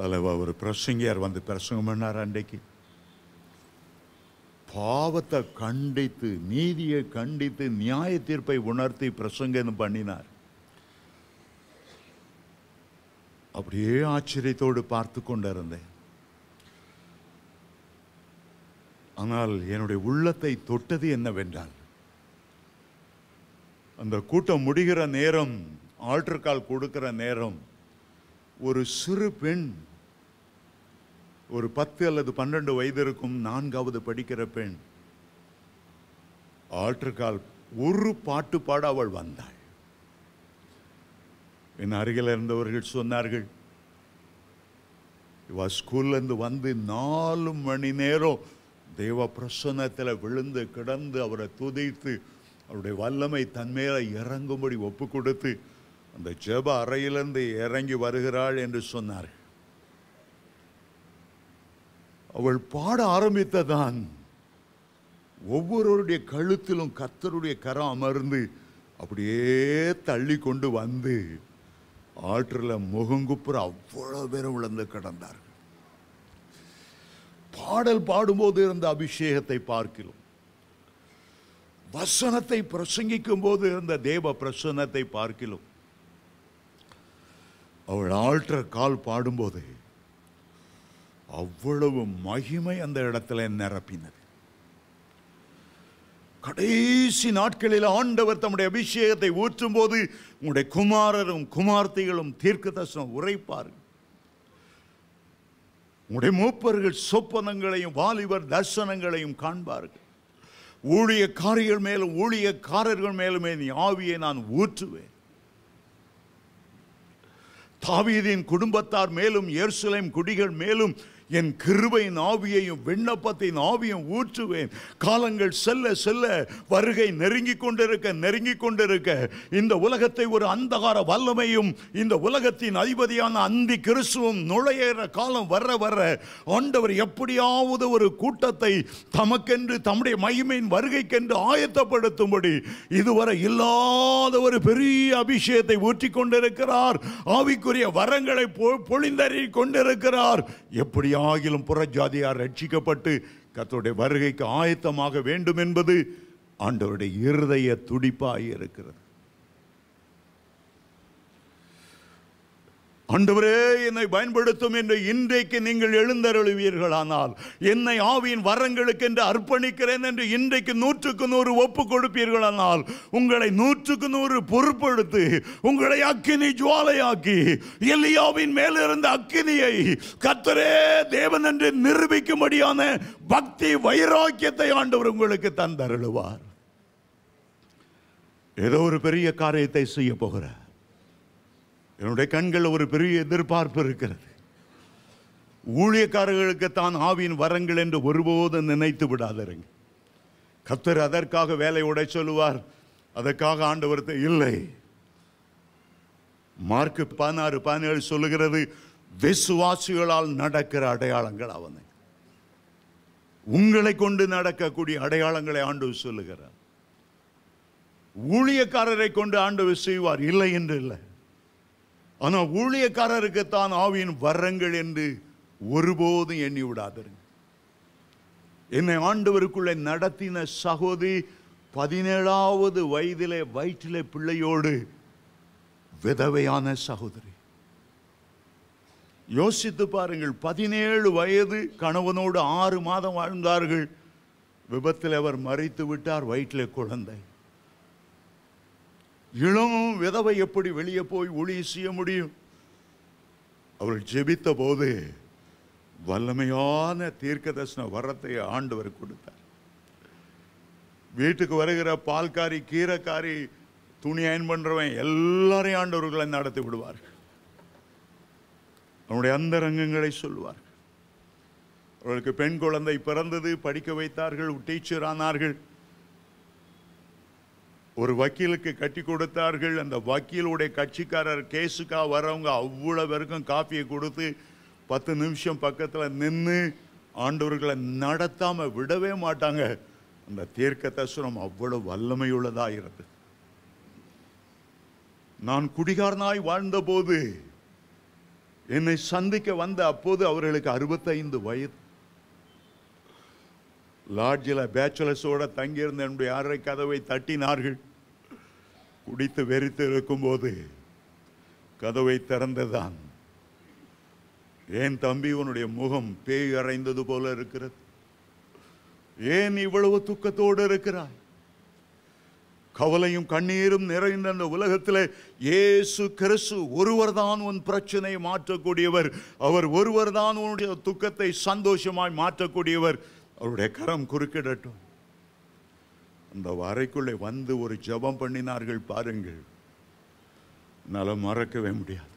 [SPEAKER 1] அதில் ஒரு பிரசங்கியார் வந்து பிரசங்கம் பண்ணார். அன்றைக்கு பாவத்தை கண்டித்து, நீதியை கண்டித்து, நியாய தீர்ப்பை உணர்த்தி பிரசங்கம் பண்ணினார். அப்படியே ஆச்சரியத்தோடு பார்த்து கொண்டிருந்தேன். ஆனால் என்னுடைய உள்ளத்தை தொட்டது என்னவென்றால், அந்த கூட்டம் முடிகிற நேரம், ஆல்டர் கால் கொடுக்கிற நேரம், ஒரு சிறு பெண், ஒரு 10 அல்லது 12 வயது இருக்கும், 4வது படிக்கிற பெண், ஆல்டர் கால் ஒரு பாட்டு பாட அவள் வந்தாள். என் அருகில் இருந்தவர்கள் சொன்னார்கள், இவ ஸ்கூல்ல இருந்து வந்து 4 மணி நேரம் தேவ பிரசன்னத்தில் விழுந்து கிடந்து அவரை துதித்து அவருடைய வல்லமை தன்மேல இறங்கும்படி ஒப்பு கொடுத்து அந்த ஜெப அறையிலிருந்து இறங்கி வருகிறாள் என்று சொன்னார்கள். அவள் பாட ஆரம்பித்ததான் ஒவ்வொருவருடைய கழுத்திலும் கர்த்தருடைய கரம் அமர்ந்து அப்படியே தள்ளி கொண்டு வந்து ஆற்றில் முகங்குப்புற அவ்வளவு பேரும் விழுந்து கிடந்தார்கள். பாடல் பாடும்போது இருந்த அபிஷேகத்தை பார்க்கிறோம், வசனத்தை பிரசங்கிக்கும் போது இருந்த தேவ பிரசன்னத்தை பார்க்கிறோம். அவள் ஆல்டர் கால் பாடும்போது அவ்வளவு மகிமை அந்த இடத்துல நிரப்பினது. கடைசி நாட்களில் ஆண்டவர் தம்முடைய அபிஷேகத்தை ஊற்றும் போது உங்களுடைய குமாரரும் குமார்த்திகளும் தீர்க்கதரிசனம் உரைப்பார்கள். உங்களுடைய மூப்பர்கள் சொப்பனங்களையும் வாலிபர் தரிசனங்களையும் காண்பார்கள். ஊழியக்காரிகள் மேலும் ஊழியக்காரர்கள் மேலுமே நீ ஆவியை நான் ஊற்றுவேன். தாவீதின் குடும்பத்தார் மேலும் எருசலேம் குடிகள் மேலும் என் கிருபையின் ஆவியையும் விண்ணப்பத்தின் ஆவியும் ஊற்றுவேன். காலங்கள் செல்ல செல்ல வருகை நெருங்கிக் கொண்டிருக்க இந்த உலகத்தை ஒரு அந்தகார வல்லமையும் இந்த உலகத்தின் அதிபதியான அந்தி கிறிஸ்துவும் நுழையிற காலம் வர வர ஆண்டவர் எப்படியாவது ஒரு கூட்டத்தை தமக்கென்று தம்முடைய மகிமையின் வருகைக்கென்று ஆயத்தப்படுத்தும்படி இதுவரை இல்லாத ஒரு பெரிய அபிஷேகத்தை ஊற்றிக் கொண்டிருக்கிறார். ஆவிக்குரிய வரங்களை பொழிந்தறி கொண்டிருக்கிறார். எப்படி ஆகிலும் புறஜாதியார் ரட்சிக்கப்பட்டு கர்த்தருடைய வருகைக்கு ஆயத்தமாக வேண்டும் என்பது ஆண்டவருடைய இருதய துடிப்பாய் இருக்கிறது. ஆண்டவரே என்னை பயன்படுத்தும் என்று இன்றைக்கு நீங்கள் எழுந்தருளுவீர்களானால், என்னை ஆவியின் வரங்களுக்கு என்று அர்ப்பணிக்கிறேன் என்று இன்றைக்கு 100க்கு 100 ஒப்பு கொடுப்பீர்களானால், உங்களை 100க்கு 100 பொறுப்படுத்தி உங்களை அக்கினி ஜுவாலையாக்கி எலியாவின் மேலிருந்த அக்கினியை கர்த்தரே தேவன் என்று நிரூபிக்கும்படியான பக்தி வைராக்கியத்தை ஆண்டவர் உங்களுக்கு தந்தருளுவார். ஏதோ ஒரு பெரிய காரியத்தை செய்ய போகிறார். என்னுடைய கண்கள் ஒரு பெரிய எதிர்பார்ப்பு இருக்கிறது. ஊழியக்காரர்களுக்கு தான் ஆவியின் வரங்கள் என்று ஒருபோதும் நினைத்து விடாதீங்க. கர்த்தர் அதற்காக வேலை உடை சொல்லுவார். அதற்காக ஆண்டவர் இல்லை. மார்க் 16:17 சொல்லுகிறது, விசுவாசிகளால் நடக்கிற அடையாளங்கள் அவனை. உங்களை கொண்டு நடக்கக்கூடிய அடையாளங்களை ஆண்டவர் சொல்லுகிறார். ஊழியக்காரரை கொண்டு ஆண்டவர் செய்வார், இல்லை என்று இல்லை. ஆனால் ஊழியக்காரருக்கு தான் ஆவியின் வரங்கள் என்று ஒருபோதும் எண்ணி விடாதீர்கள். என்னை ஆண்டவருக்குள்ளே நடத்தின சகோதரி 17வது வயதிலே வயிற்றிலே பிள்ளையோடு விதவையான சகோதரி. யோசித்து பாருங்கள், 17 வயது, கணவனோடு 6 மாதம் வாழ்ந்தார்கள். விபத்தில் அவர் மரித்து விட்டார். வயிற்றிலே குழந்தை. இளம் விதவை எப்படி வெளியே போய் ஊழியம் செய்ய முடியும்? அவர்கள் ஜெபித்த போது வல்லமையான தீர்க்கதரிசன வரத்தை ஆண்டவர் கொடுத்தார். வீட்டுக்கு வருகிற பால்காரி, கீரைக்காரி, துணி அயன் பண்றவன் எல்லாரையும் ஆண்டவர்களை நடத்தி விடுவார்கள். அவனுடைய அந்த ரங்கங்களை சொல்லுவார்கள். அவர்களுக்கு பெண் குழந்தை பிறந்தது, படிக்க வைத்தார்கள், டீச்சர் ஆனார்கள். ஒரு வக்கீலுக்கு கட்டி கொடுத்தார்கள். அந்த வக்கீலுடைய கட்சிக்காரர் கேஸுக்காக வரவங்க அவ்வளவு பேருக்கும் காப்பியை கொடுத்து 10 நிமிஷம் பக்கத்தில் நின்று ஆண்டவர்களை நடத்தாம விடவே மாட்டாங்க. அந்த தீர்க்கதரிசனம் அவ்வளவு வல்லமையுள்ளதாக இருந்தது. நான் குடிகாரனாய் வாழ்ந்த போது என்னை சந்திக்க வந்த அப்போது அவர்களுக்கு 65 வயது. லாட்ஜில் பேச்சுலர்ஸோட தங்கியிருந்த என்னுடைய அறை கதவை தட்டினார்கள். குடித்து வெறித்து இருக்கும்போது கதவை திறந்ததான். ஏன் தம்பி, உன்னுடைய முகம் பேய் அறைந்தது போல இருக்கிறது, ஏன் இவ்வளவு துக்கத்தோடு இருக்கிறாய்? கவலையும் கண்ணீரும் நிறைந்த அந்த உலகத்தில் இயேசு கிறிஸ்து ஒருவர் தான் உன் பிரச்சனையை மாற்றக்கூடியவர். அவர் ஒருவர் தான் உன்னுடைய துக்கத்தை சந்தோஷமாய் மாற்றக்கூடியவர். அவருடைய கரம் குறுக்கிடட்டும். அந்த அறைக்குள்ளே வந்து ஒரு ஜெபம் பண்ணினார்கள் பாருங்கள், என்னால் மறக்கவே முடியாது.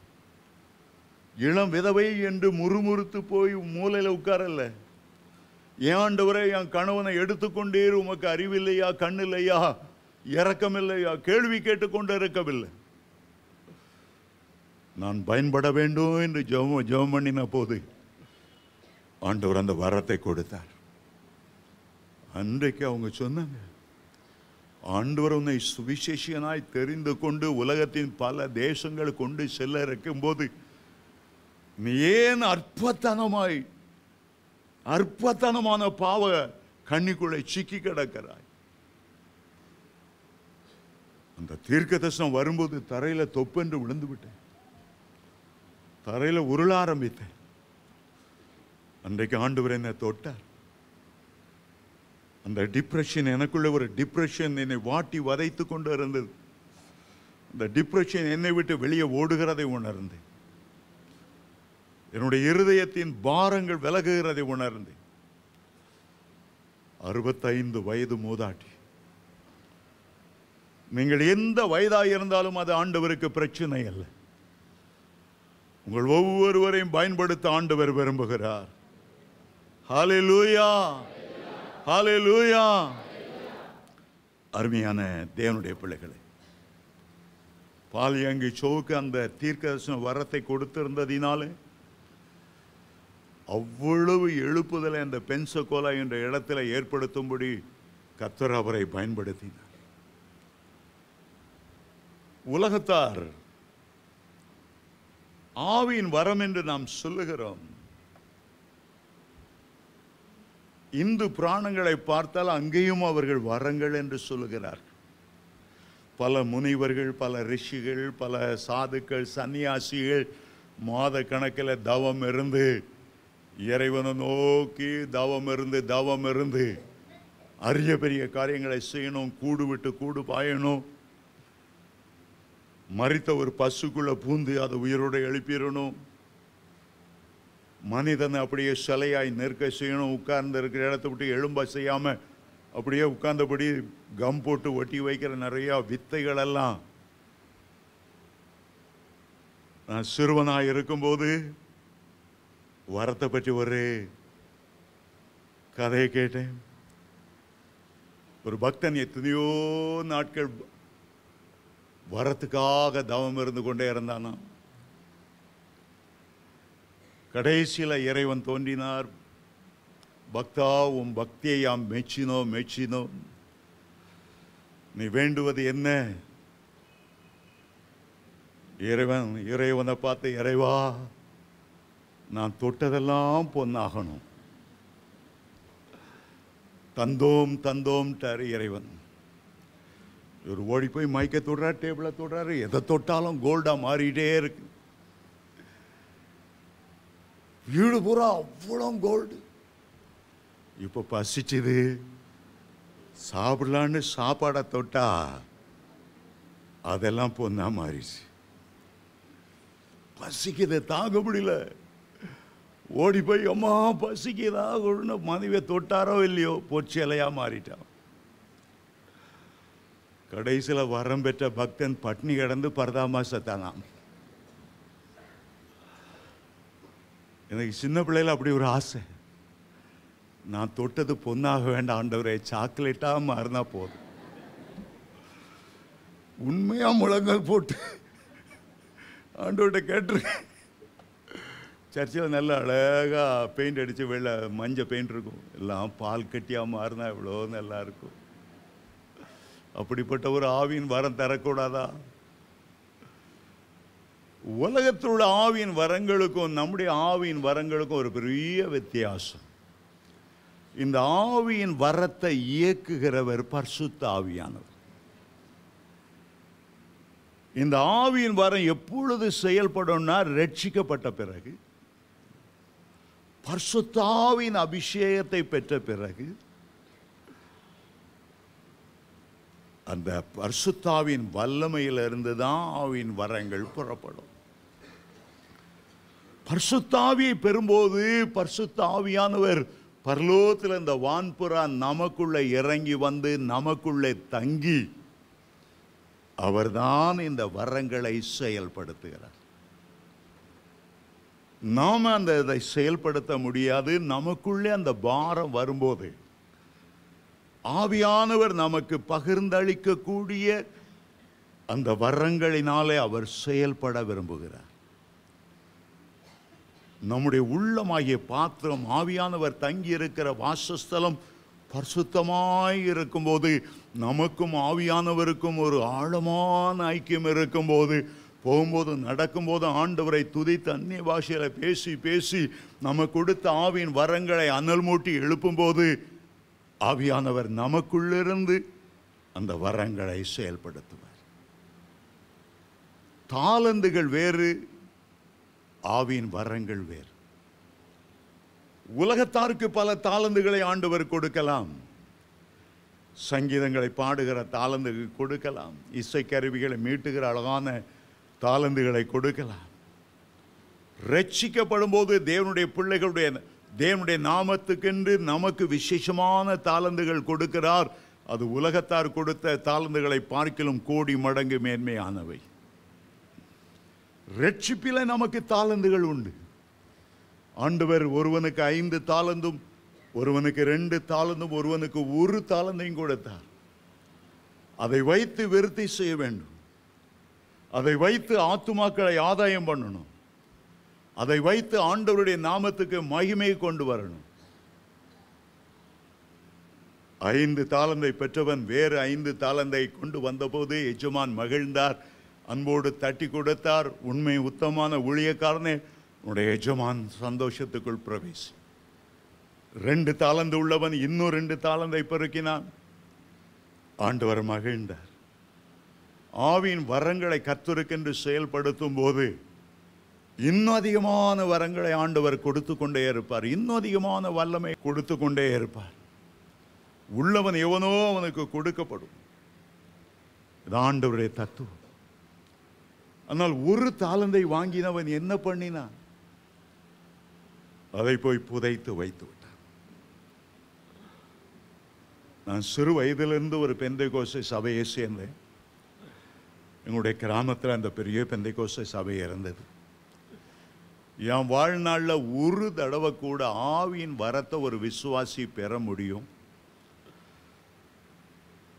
[SPEAKER 1] இளம் விதவை என்று முறுமுறுத்து போய் மூலையில் உட்காரல்ல, ஏன் ஆண்டவரே என் கணவனை எடுத்துக்கொண்டே உமக்கு அறிவில்லையா, கண்ணில்லையா, இரக்கமில்லையா, கேள்வி கேட்டுக்கொண்டு இருக்கவில்லை. நான் பயன்பட வேண்டும் என்று ஜெபம் பண்ணின போது ஆண்டவர் அந்த வரத்தை கொடுத்தார். அன்றைக்கு அவங்க சொன்னாங்க, ஆண்டவர் உன்னை சுவிசேஷனாய் தெரிந்து கொண்டு உலகத்தின் பல தேசங்கள் கொண்டு செல்ல இருக்கும்போது நீ ஏன் அற்பத்தனமான பாவ கண்ணிக்குள்ளே சிக்கி கிடக்கிறாய்? அந்த தீர்க்க தரிசனம் வரும்போது தரையில தொப்பென்று விழுந்து விட்டேன், தரையில உருள ஆரம்பித்தேன். அன்றைக்கு ஆண்டவர் என்னை தொட்டார். அந்த டிப்ரெஷன், எனக்குள்ள ஒரு டிப்ரெஷன் என்னை வாட்டி வதைத்து கொண்டு இருந்தது. அந்த டிப்ரெஷன் என்னை விட்டு வெளியே ஓடுகிறதை உணர்ந்தேன். என்னுடைய இருதயத்தின் பாரங்கள் விலகுகிறதை உணர்ந்தேன். 65 வயது மூதாட்டி. நீங்கள் எந்த வயதாக இருந்தாலும் அது ஆண்டவருக்கு பிரச்சனை அல்ல. உங்கள் ஒவ்வொருவரையும் பயன்படுத்த ஆண்டவர் விரும்புகிறார். ஹல்லேலூயா, ஹல்லேலூயா. அருமையான தேவனுடைய பிள்ளைகளே, பாலியங்கி சோவுக்கு அந்த தீர்க்கதரிசன வரத்தை கொடுத்திருந்ததினாலே அவ்வளவு எழுப்புதலை அந்த பென்சகோலா என்ற இடத்துல ஏற்படுத்தும்படி கர்த்தர் அவரை பயன்படுத்தினார். உலகத்தார் ஆவியின் வரம் என்று நாம் சொல்லுகிறோம். இந்து புராணங்களை பார்த்தால் அங்கேயும் அவர்கள் வரங்கள் என்று சொல்லுகிறார்கள். பல முனிவர்கள், பல ரிஷிகள், பல சாதுக்கள், சன்னியாசிகள் மாத கணக்கில் தவம் இருந்து இறைவனை நோக்கி தவம் இருந்து அரிய பெரிய காரியங்களை செய்யணும். கூடு விட்டு கூடு பாயணும். மரித்த ஒரு பசுக்குள்ள பூந்து அதை உயிரோடு எழுப்பிடணும். மனிதனை அப்படியே சிலையாய் நிற்க செய்யணும். உட்கார்ந்து இருக்கிற இடத்த விட்டு எழும்ப செய்யாம அப்படியே உட்கார்ந்தபடி கம் போட்டு ஒட்டி வைக்கிற நிறைய வித்தைகள் எல்லாம் நான் சிறுவனாய் இருக்கும்போது வரத்தை பற்றி ஒரு கதையை கேட்டேன். ஒரு பக்தன் எத்தனையோ நாட்கள் வரத்துக்காக தவம் இருந்து கொண்டே இருந்தானா. கடைசியில் இறைவன் தோன்றினார். பக்தா, உன் பக்தியை யாம் மெச்சினோம். நீ வேண்டுவது என்ன? இறைவனை பார்த்து, இறைவா, நான் தொட்டதெல்லாம் பொன்னாகணும். தந்தோம் இறைவன். ஒரு ஓடி போய் மைக்க தொடுறாரு, டேபிளை தொடுறாரு, எதை தொட்டாலும் கோல்டா மாறிட்டே இருக்கு. வீடு பூரா அவ்வளோ கோல்டு. இப்ப பசிச்சுது, சாப்பிடலான்னு சாப்பாடை தொட்டா அதெல்லாம் பொண்ணா மாறிச்சு. பசிக்குது, தாங்க முடியல. ஓடி போய் அம்மா பசிக்குதா மனைவியை தொட்டாரோ இல்லையோ, பொச்சிலையா மாறிட்டான். கடைசியில் வரம் பெற்ற பக்தன் பட்னி கிடந்து பரதாமா சத்தானாம். எனக்கு சின்ன பிள்ளையில அப்படி ஒரு ஆசை. நான் தொட்டது பொண்ணாக வேண்டாம் ஆண்டவரே, சாக்லேட்டா மாறினா போதும். உண்மையா முழங்கால் போட்டு ஆண்டவர்கிட்ட கேட்டிருக்கேன். சர்ச்சில் நல்ல அழகாக பெயிண்ட் அடித்து வெள்ளை மஞ்சள் பெயிண்ட் இருக்கும். எல்லாம் பால் கட்டியாக மாறினா எவ்வளோ நல்லா இருக்கும். அப்படிப்பட்ட ஒரு ஆவியின் வரம் தரக்கூடாதா? உலகத்தில் உள்ள ஆவியின் வரங்களுக்கும் நம்முடைய ஆவியின் வரங்களுக்கும் ஒரு பெரிய வித்தியாசம். இந்த ஆவியின் வரத்தை இயக்குகிறவர் பரிசுத்த ஆவியானவர். இந்த ஆவியின் வரம் எப்பொழுது செயல்படும்னா, ரட்சிக்கப்பட்ட பிறகு, பரிசுத்த ஆவியின் அபிஷேகத்தை பெற்ற பிறகு, அந்த பரிசுத்த ஆவியின் வல்லமையிலிருந்து தான் ஆவியின் வரங்கள் புறப்படும். பரிசுத்த ஆவியை பெறும்போது பரிசுத்த ஆவியானவர் பரலோகத்தில் இந்த வான்புறா நமக்குள்ளே இறங்கி வந்து நமக்குள்ளே தங்கி அவர்தான் இந்த வரங்களை செயல்படுத்துகிறார். நாம் இதை செயல்படுத்த முடியாது. நமக்குள்ளே அந்த பாரம் வரும்போது ஆவியானவர் நமக்கு பகிர்ந்தளிக்கக்கூடிய அந்த வரங்களினாலே அவர் செயல்பட விரும்புகிறார். நம்முடைய உள்ளமாகிய பாத்திரம், ஆவியானவர் தங்கி இருக்கிற வாசஸ்தலம் பரிசுத்தமாய் இருக்கும்போது, நமக்கும் ஆவியானவருக்கும் ஒரு ஆழமான ஐக்கியம் இருக்கும்போது, போகும்போது நடக்கும்போது ஆண்டவரை துதித்து அந்நிய பாஷையில பேசி பேசி நமக்கு கொடுத்த ஆவியின் வரங்களை அனல் மூட்டி எழுப்பும்போது ஆவியானவர் நமக்குள்ளிருந்து அந்த வரங்களை செயல்படுத்துவார். தாளந்துகள் வேறு, ஆவியின் வரங்கள் வேறு. உலகத்தாருக்கு பல தாளந்துகளை ஆண்டவர் கொடுக்கலாம். சங்கீதங்களை பாடுகிற தாளந்துகள் கொடுக்கலாம், இசைக்கருவிகளை மீட்டுகிற அழகான தாளந்துகளை கொடுக்கலாம். ரட்சிக்கப்படும் போது தேவனுடைய பிள்ளைகளுடைய தேவனுடைய நாமத்துக்கென்று நமக்கு விசேஷமான தாளந்துகள் கொடுக்கிறார். அது உலகத்தார் கொடுத்த தாளந்துகளை பார்க்கிலும் கோடி மடங்கு மேன்மையானவை. ரட்சிப்பில நமக்கு தாளந்துகள் உண்டு. ஆண்டவர் ஒருவனுக்கு 5 தாளந்தும், ஒருவனுக்கு 2 தாளந்தும், ஒருவனுக்கு 1 தாளந்தையும் கொடுத்தார். அதை வைத்து விருத்தி செய்ய வேண்டும். அதை வைத்து ஆத்துமாக்களை ஆதாயம் பண்ணணும். அதை வைத்து ஆண்டவருடைய நாமத்துக்கு மகிமை கொண்டு வரணும். 5 தாளந்தை பெற்றவன் வேறு 5 தாளந்தை கொண்டு வந்தபோது எஜமான் மகிழ்ந்தார், அன்போடு தட்டி கொடுத்தார். உண்மை உத்தமமான ஊழியக்காரனே, உன்னுடைய எஜமான் சந்தோஷத்துக்குள் பிரவேசி. 2 தாளந்து உள்ளவன் இன்னும் 2 தாளந்தை பெருக்கினான். ஆண்டவர் மகிழ்ந்தார். ஆவியின் வரங்களை கர்த்தருக்கென்று செயல்படுத்தும் போது இன்னும் அதிகமான வரங்களை ஆண்டவர் கொடுத்து கொண்டே இருப்பார். இன்னும் அதிகமான வல்லமை கொடுத்து கொண்டே இருப்பார். உள்ளவன் எவனோ அவனுக்கு கொடுக்கப்படும். இது ஆண்டவருடைய தத்துவம். ஆனால் 1 தாளந்தை வாங்கினவன் என்ன பண்ணினான்? அதை போய் புதைத்து வைத்து விட்டான். நான் சிறு வயதிலிருந்து ஒரு பெந்தைக்கோஸ்தை சபையை சேர்ந்தேன். எங்களுடைய கிராமத்தில் அந்த பெரிய பெந்தைக்கோஸ்தை சபை இருந்தது. என் வாழ்நாளில் ஒரு தடவை கூட ஆவியின் வரத்தை ஒரு விசுவாசி பெற முடியும்.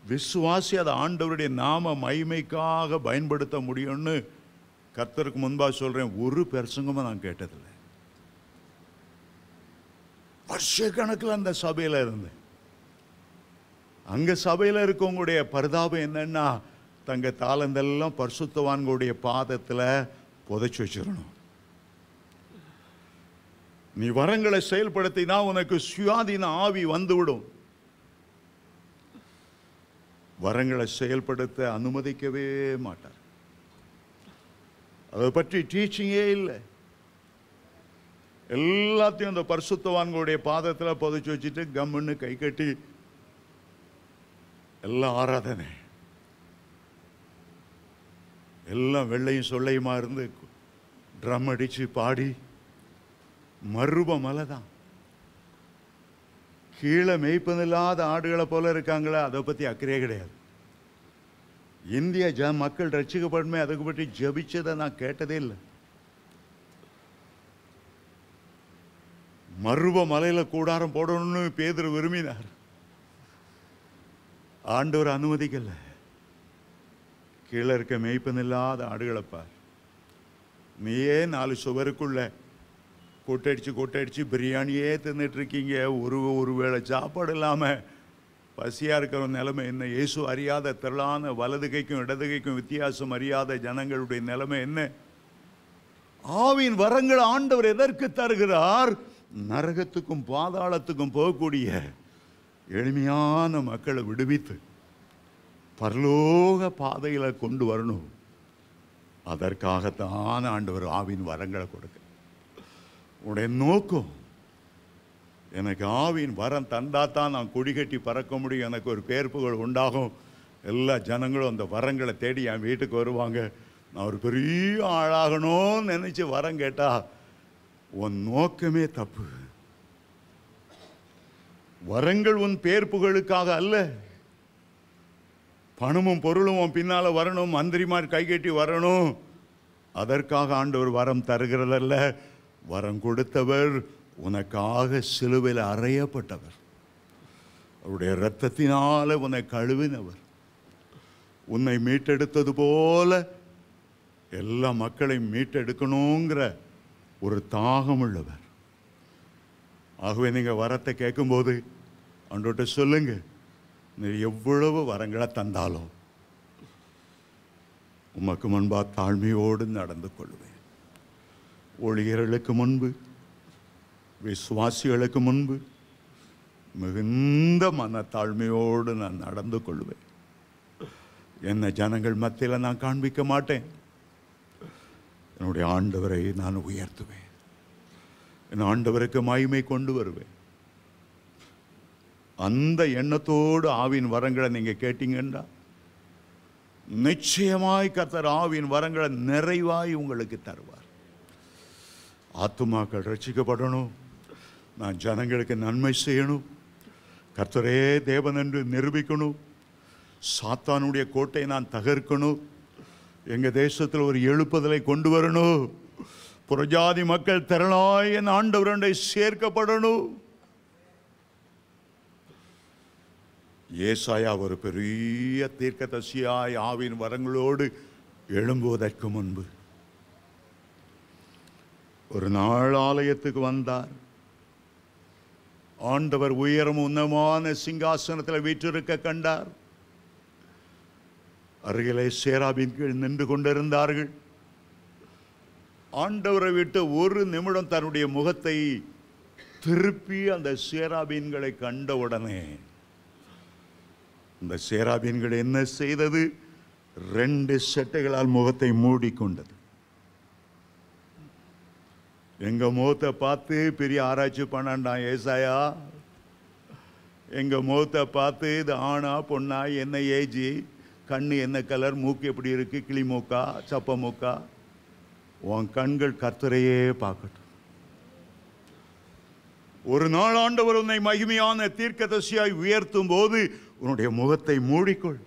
[SPEAKER 1] விசுவாசி அதை ஆண்டவருடைய நாம மகிமைக்காக பயன்படுத்த முடியும்னு கர்த்தருக்கு முன்பாக சொல்றேன். ஒரு பிரசங்கமும் நான் கேட்டதில்லை. வருஷ கணக்கில் அந்த சபையில் இருந்தேன். அங்க சபையில் இருக்கவங்களுடைய பரிதாபம் என்னன்னா, தங்க தாளந்தெல்லாம் பரிசுத்தவான்களுடைய பாதத்தில் புதைச்சு வச்சிடணும். நீ வரங்களை செயல்படுத்தினா உனக்கு சுயாதீன ஆவி வந்துவிடும். வரங்களை செயல்படுத்த அனுமதிக்கவே மாட்டார். அதை பற்றி டீச்சிங்கே இல்லை. எல்லாத்தையும் அந்த பரிசுத்தவான்களுடைய பாதத்தில் புதைச்சு வச்சுட்டு கம்முன்னு கை கட்டி எல்லாம் ஆராதனை, எல்லாம் வெள்ளையும் சொல்லையுமா இருந்து ட்ரம் அடிச்சு பாடி மறுப மலை தான். கீழே மேய்ப்பதில்லாத ஆடுகளை போல இருக்காங்களே, அதை பற்றி அக்கறையே கிடையாது. இந்திய மக்கள் ரட்சிக்கப்படுமே அதுக்கு பற்றி ஜபிச்சதை நான் கேட்டதே இல்லை. மறுப மலையில கூடாரம் போடணும்னு பேதுரு விரும்பினார். ஆண்டவர் அனுமதிக்கல. கீழே இருக்க மேய்ப்பதில்லாத ஆடுகளை பார். நீயே 4 சுவருக்குள்ள கூட்டடிச்சு பிரியாணியே தின்னுட்டு இருக்கீங்க. ஒரு வேளை சாப்பாடு இல்லாமல் பசியாக இருக்கிற நிலைமை என்ன? இயேசு அறியாத திரளான வலது கைக்கும் இடது கைக்கும் வித்தியாசம் அறியாத ஜனங்களுடைய நிலைமை என்ன? ஆவியின் வரங்கள் ஆண்டவர் எதற்கு தருகிறார்? நரகத்துக்கும் பாதாளத்துக்கும் போகக்கூடிய எளிமையான மக்களை விடுவித்து பரலோக பாதையில கொண்டு வரணும். அதற்காகத்தான் ஆண்டவர் ஆவியின் வரங்களை கொடுக்க. உடைய நோக்கம், எனக்கு ஆவியின் வரம் தந்தாத்தான் நான் கொடி கட்டி பறக்க முடியும், எனக்கு ஒரு பேர்ப்புகள் உண்டாகும், எல்லா ஜனங்களும் அந்த வரங்களை தேடி என் வீட்டுக்கு வருவாங்க, நான் ஒரு பெரிய ஆளாகணும்னு நினைச்சு வரம் கேட்டா உன் நோக்கமே தப்பு. வரங்கள் உன் பேர் புகழுக்காக அல்ல. பணமும் பொருளும் உன் பின்னால வரணும், மந்திரிமார் கைகட்டி வரணும், அதற்காக ஆண்டவர் வரம் தருகிறதல்ல. வரம் கொடுத்தவர் உனக்காக சிலுவையில் அறையப்பட்டவர், அவருடைய இரத்தத்தினால உன்னை கழுவினவர், உன்னை மீட்டெடுத்தது போல எல்லா மக்களையும் மீட்டெடுக்கணுங்கிற ஒரு தாகம் உள்ளவர். ஆகவே நீங்கள் வரத்தை கேட்கும்போது ஆண்டவர்கிட்ட சொல்லுங்க, நீ எவ்வளவு வரங்களை தந்தாலும் உமக்கு முன்பா தாழ்மையோடு நடந்து கொள்வேன். ஊழியர்களுக்கு முன்பு, விசுவாசிகளுக்கு முன்பு மிகுந்த மனத்தாழ்மையோடு நான் நடந்து கொள்வேன். என்னை ஜனங்கள் மத்தியில் நான் காண்பிக்க மாட்டேன். என்னுடைய ஆண்டவரை நான் உயர்த்துவேன். என் ஆண்டவருக்கு மகிமை கொண்டு வருவேன். அந்த எண்ணத்தோடு ஆவின் வரங்களை நீங்க கேட்டீங்கன்னா நிச்சயமாய் கர்த்தர் ஆவின் வரங்களை நிறைவாய் உங்களுக்கு தருவார். ஆத்துமாக்கள் ரட்சிக்கப்படணும், நான் ஜனங்களுக்கு நன்மை செய்யணும், கர்த்தரே தேவன் என்று நிரூபிக்கணும், சாத்தானுடைய கோட்டையை நான் தகர்க்கணும், எங்க தேசத்தில் ஒரு எழுப்புதலை கொண்டு வரணும், புறஜாதி மக்கள் திரளாய் என் ஆண்டவரை சேர்க்கப்படணும். ஏசாயா ஒரு பெரிய தீர்க்கதரிசியாய் ஆவின் வரங்களோடு எழும்புவதற்கு முன்பு ஒரு நாள் ஆலயத்துக்கு வந்தார். ஆண்டவர் உயரம் உன்னதமான சிங்காசனத்தில் வீற்றிருக்க கண்டார். அருகிலே சேராபீன்கள் நின்று கொண்டிருந்தார்கள். ஆண்டவரை விட்டு ஒரு நிமிடம் தன்னுடைய முகத்தை திருப்பி அந்த சேராபீன்களை கண்டவுடனே அந்த சேராபீன்கள் என்ன செய்தது? 2 செட்டைகளால் முகத்தை மூடிக்கொண்டது. எங்க முகத்தை பார்த்து பெரிய ஆராய்ச்சி பண்ணாண்டான் ஏசாயா. எங்க முகத்தை பார்த்து இது ஆணா பொண்ணா, என்ன ஏஜி, கண்ணு என்ன கலர், மூக்கு எப்படி இருக்கு, கிளி மூக்கா சப்ப மூக்கா, உன் கண்கள் கர்த்தரையே பார்க்கட்டும். ஒரு நாள் ஆண்டவர் உன்னை மகிமையான தீர்க்கதரிசியாய் உயர்த்தும் போது உன்னுடைய முகத்தை மூடிக்கொள்.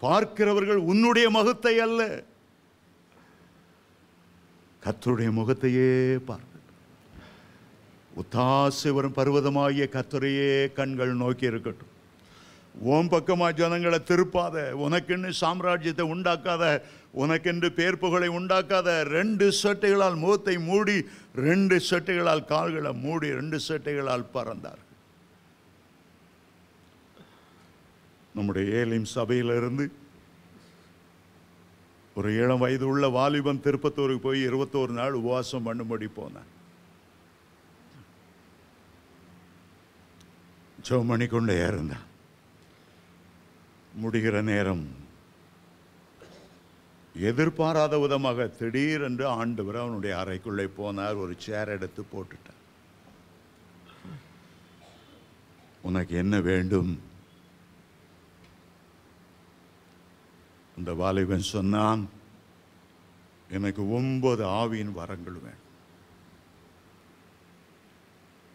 [SPEAKER 1] பார்க்கிறவர்கள் உன்னுடைய முகத்தை அல்ல, கர்த்தருடைய முகத்தையே பார்க்கட்டும். உத்தாசை வரும் பர்வதமாகிய கர்த்தரையே கண்கள் நோக்கி இருக்கட்டும். உன் பக்கமா ஜனங்களை திருப்பாத, உனக்கென்று சாம்ராஜ்யத்தை உண்டாக்காத, உனக்கென்று பேர் புகழை உண்டாக்காத. 2 சட்டைகளால் முகத்தை மூடி, 2 சட்டைகளால் கால்களை மூடி, 2 சட்டைகளால் பறந்தார். நம்முடைய ஏலிம் சபையிலிருந்து ஒரு 7 வயது உள்ள வாலிபன் திருப்பத்தூருக்கு போய் 21 நாள் உபவாசம் பண்ணும்படி போனான். ஜெபம் பண்ணிக்கொண்டே இருந்தான். முடிகிற நேரம் எதிர்பாராத விதமாக திடீரென்று ஆண்டவர் அவனுடைய அறைக்குள்ளே போனார். ஒரு சேர் எடுத்து போட்டுட்டார். உனக்கு என்ன வேண்டும்? அந்த வாலிபன் சொன்னான், எனக்கு 9 ஆவியின் வரங்கள் வேண்டும்.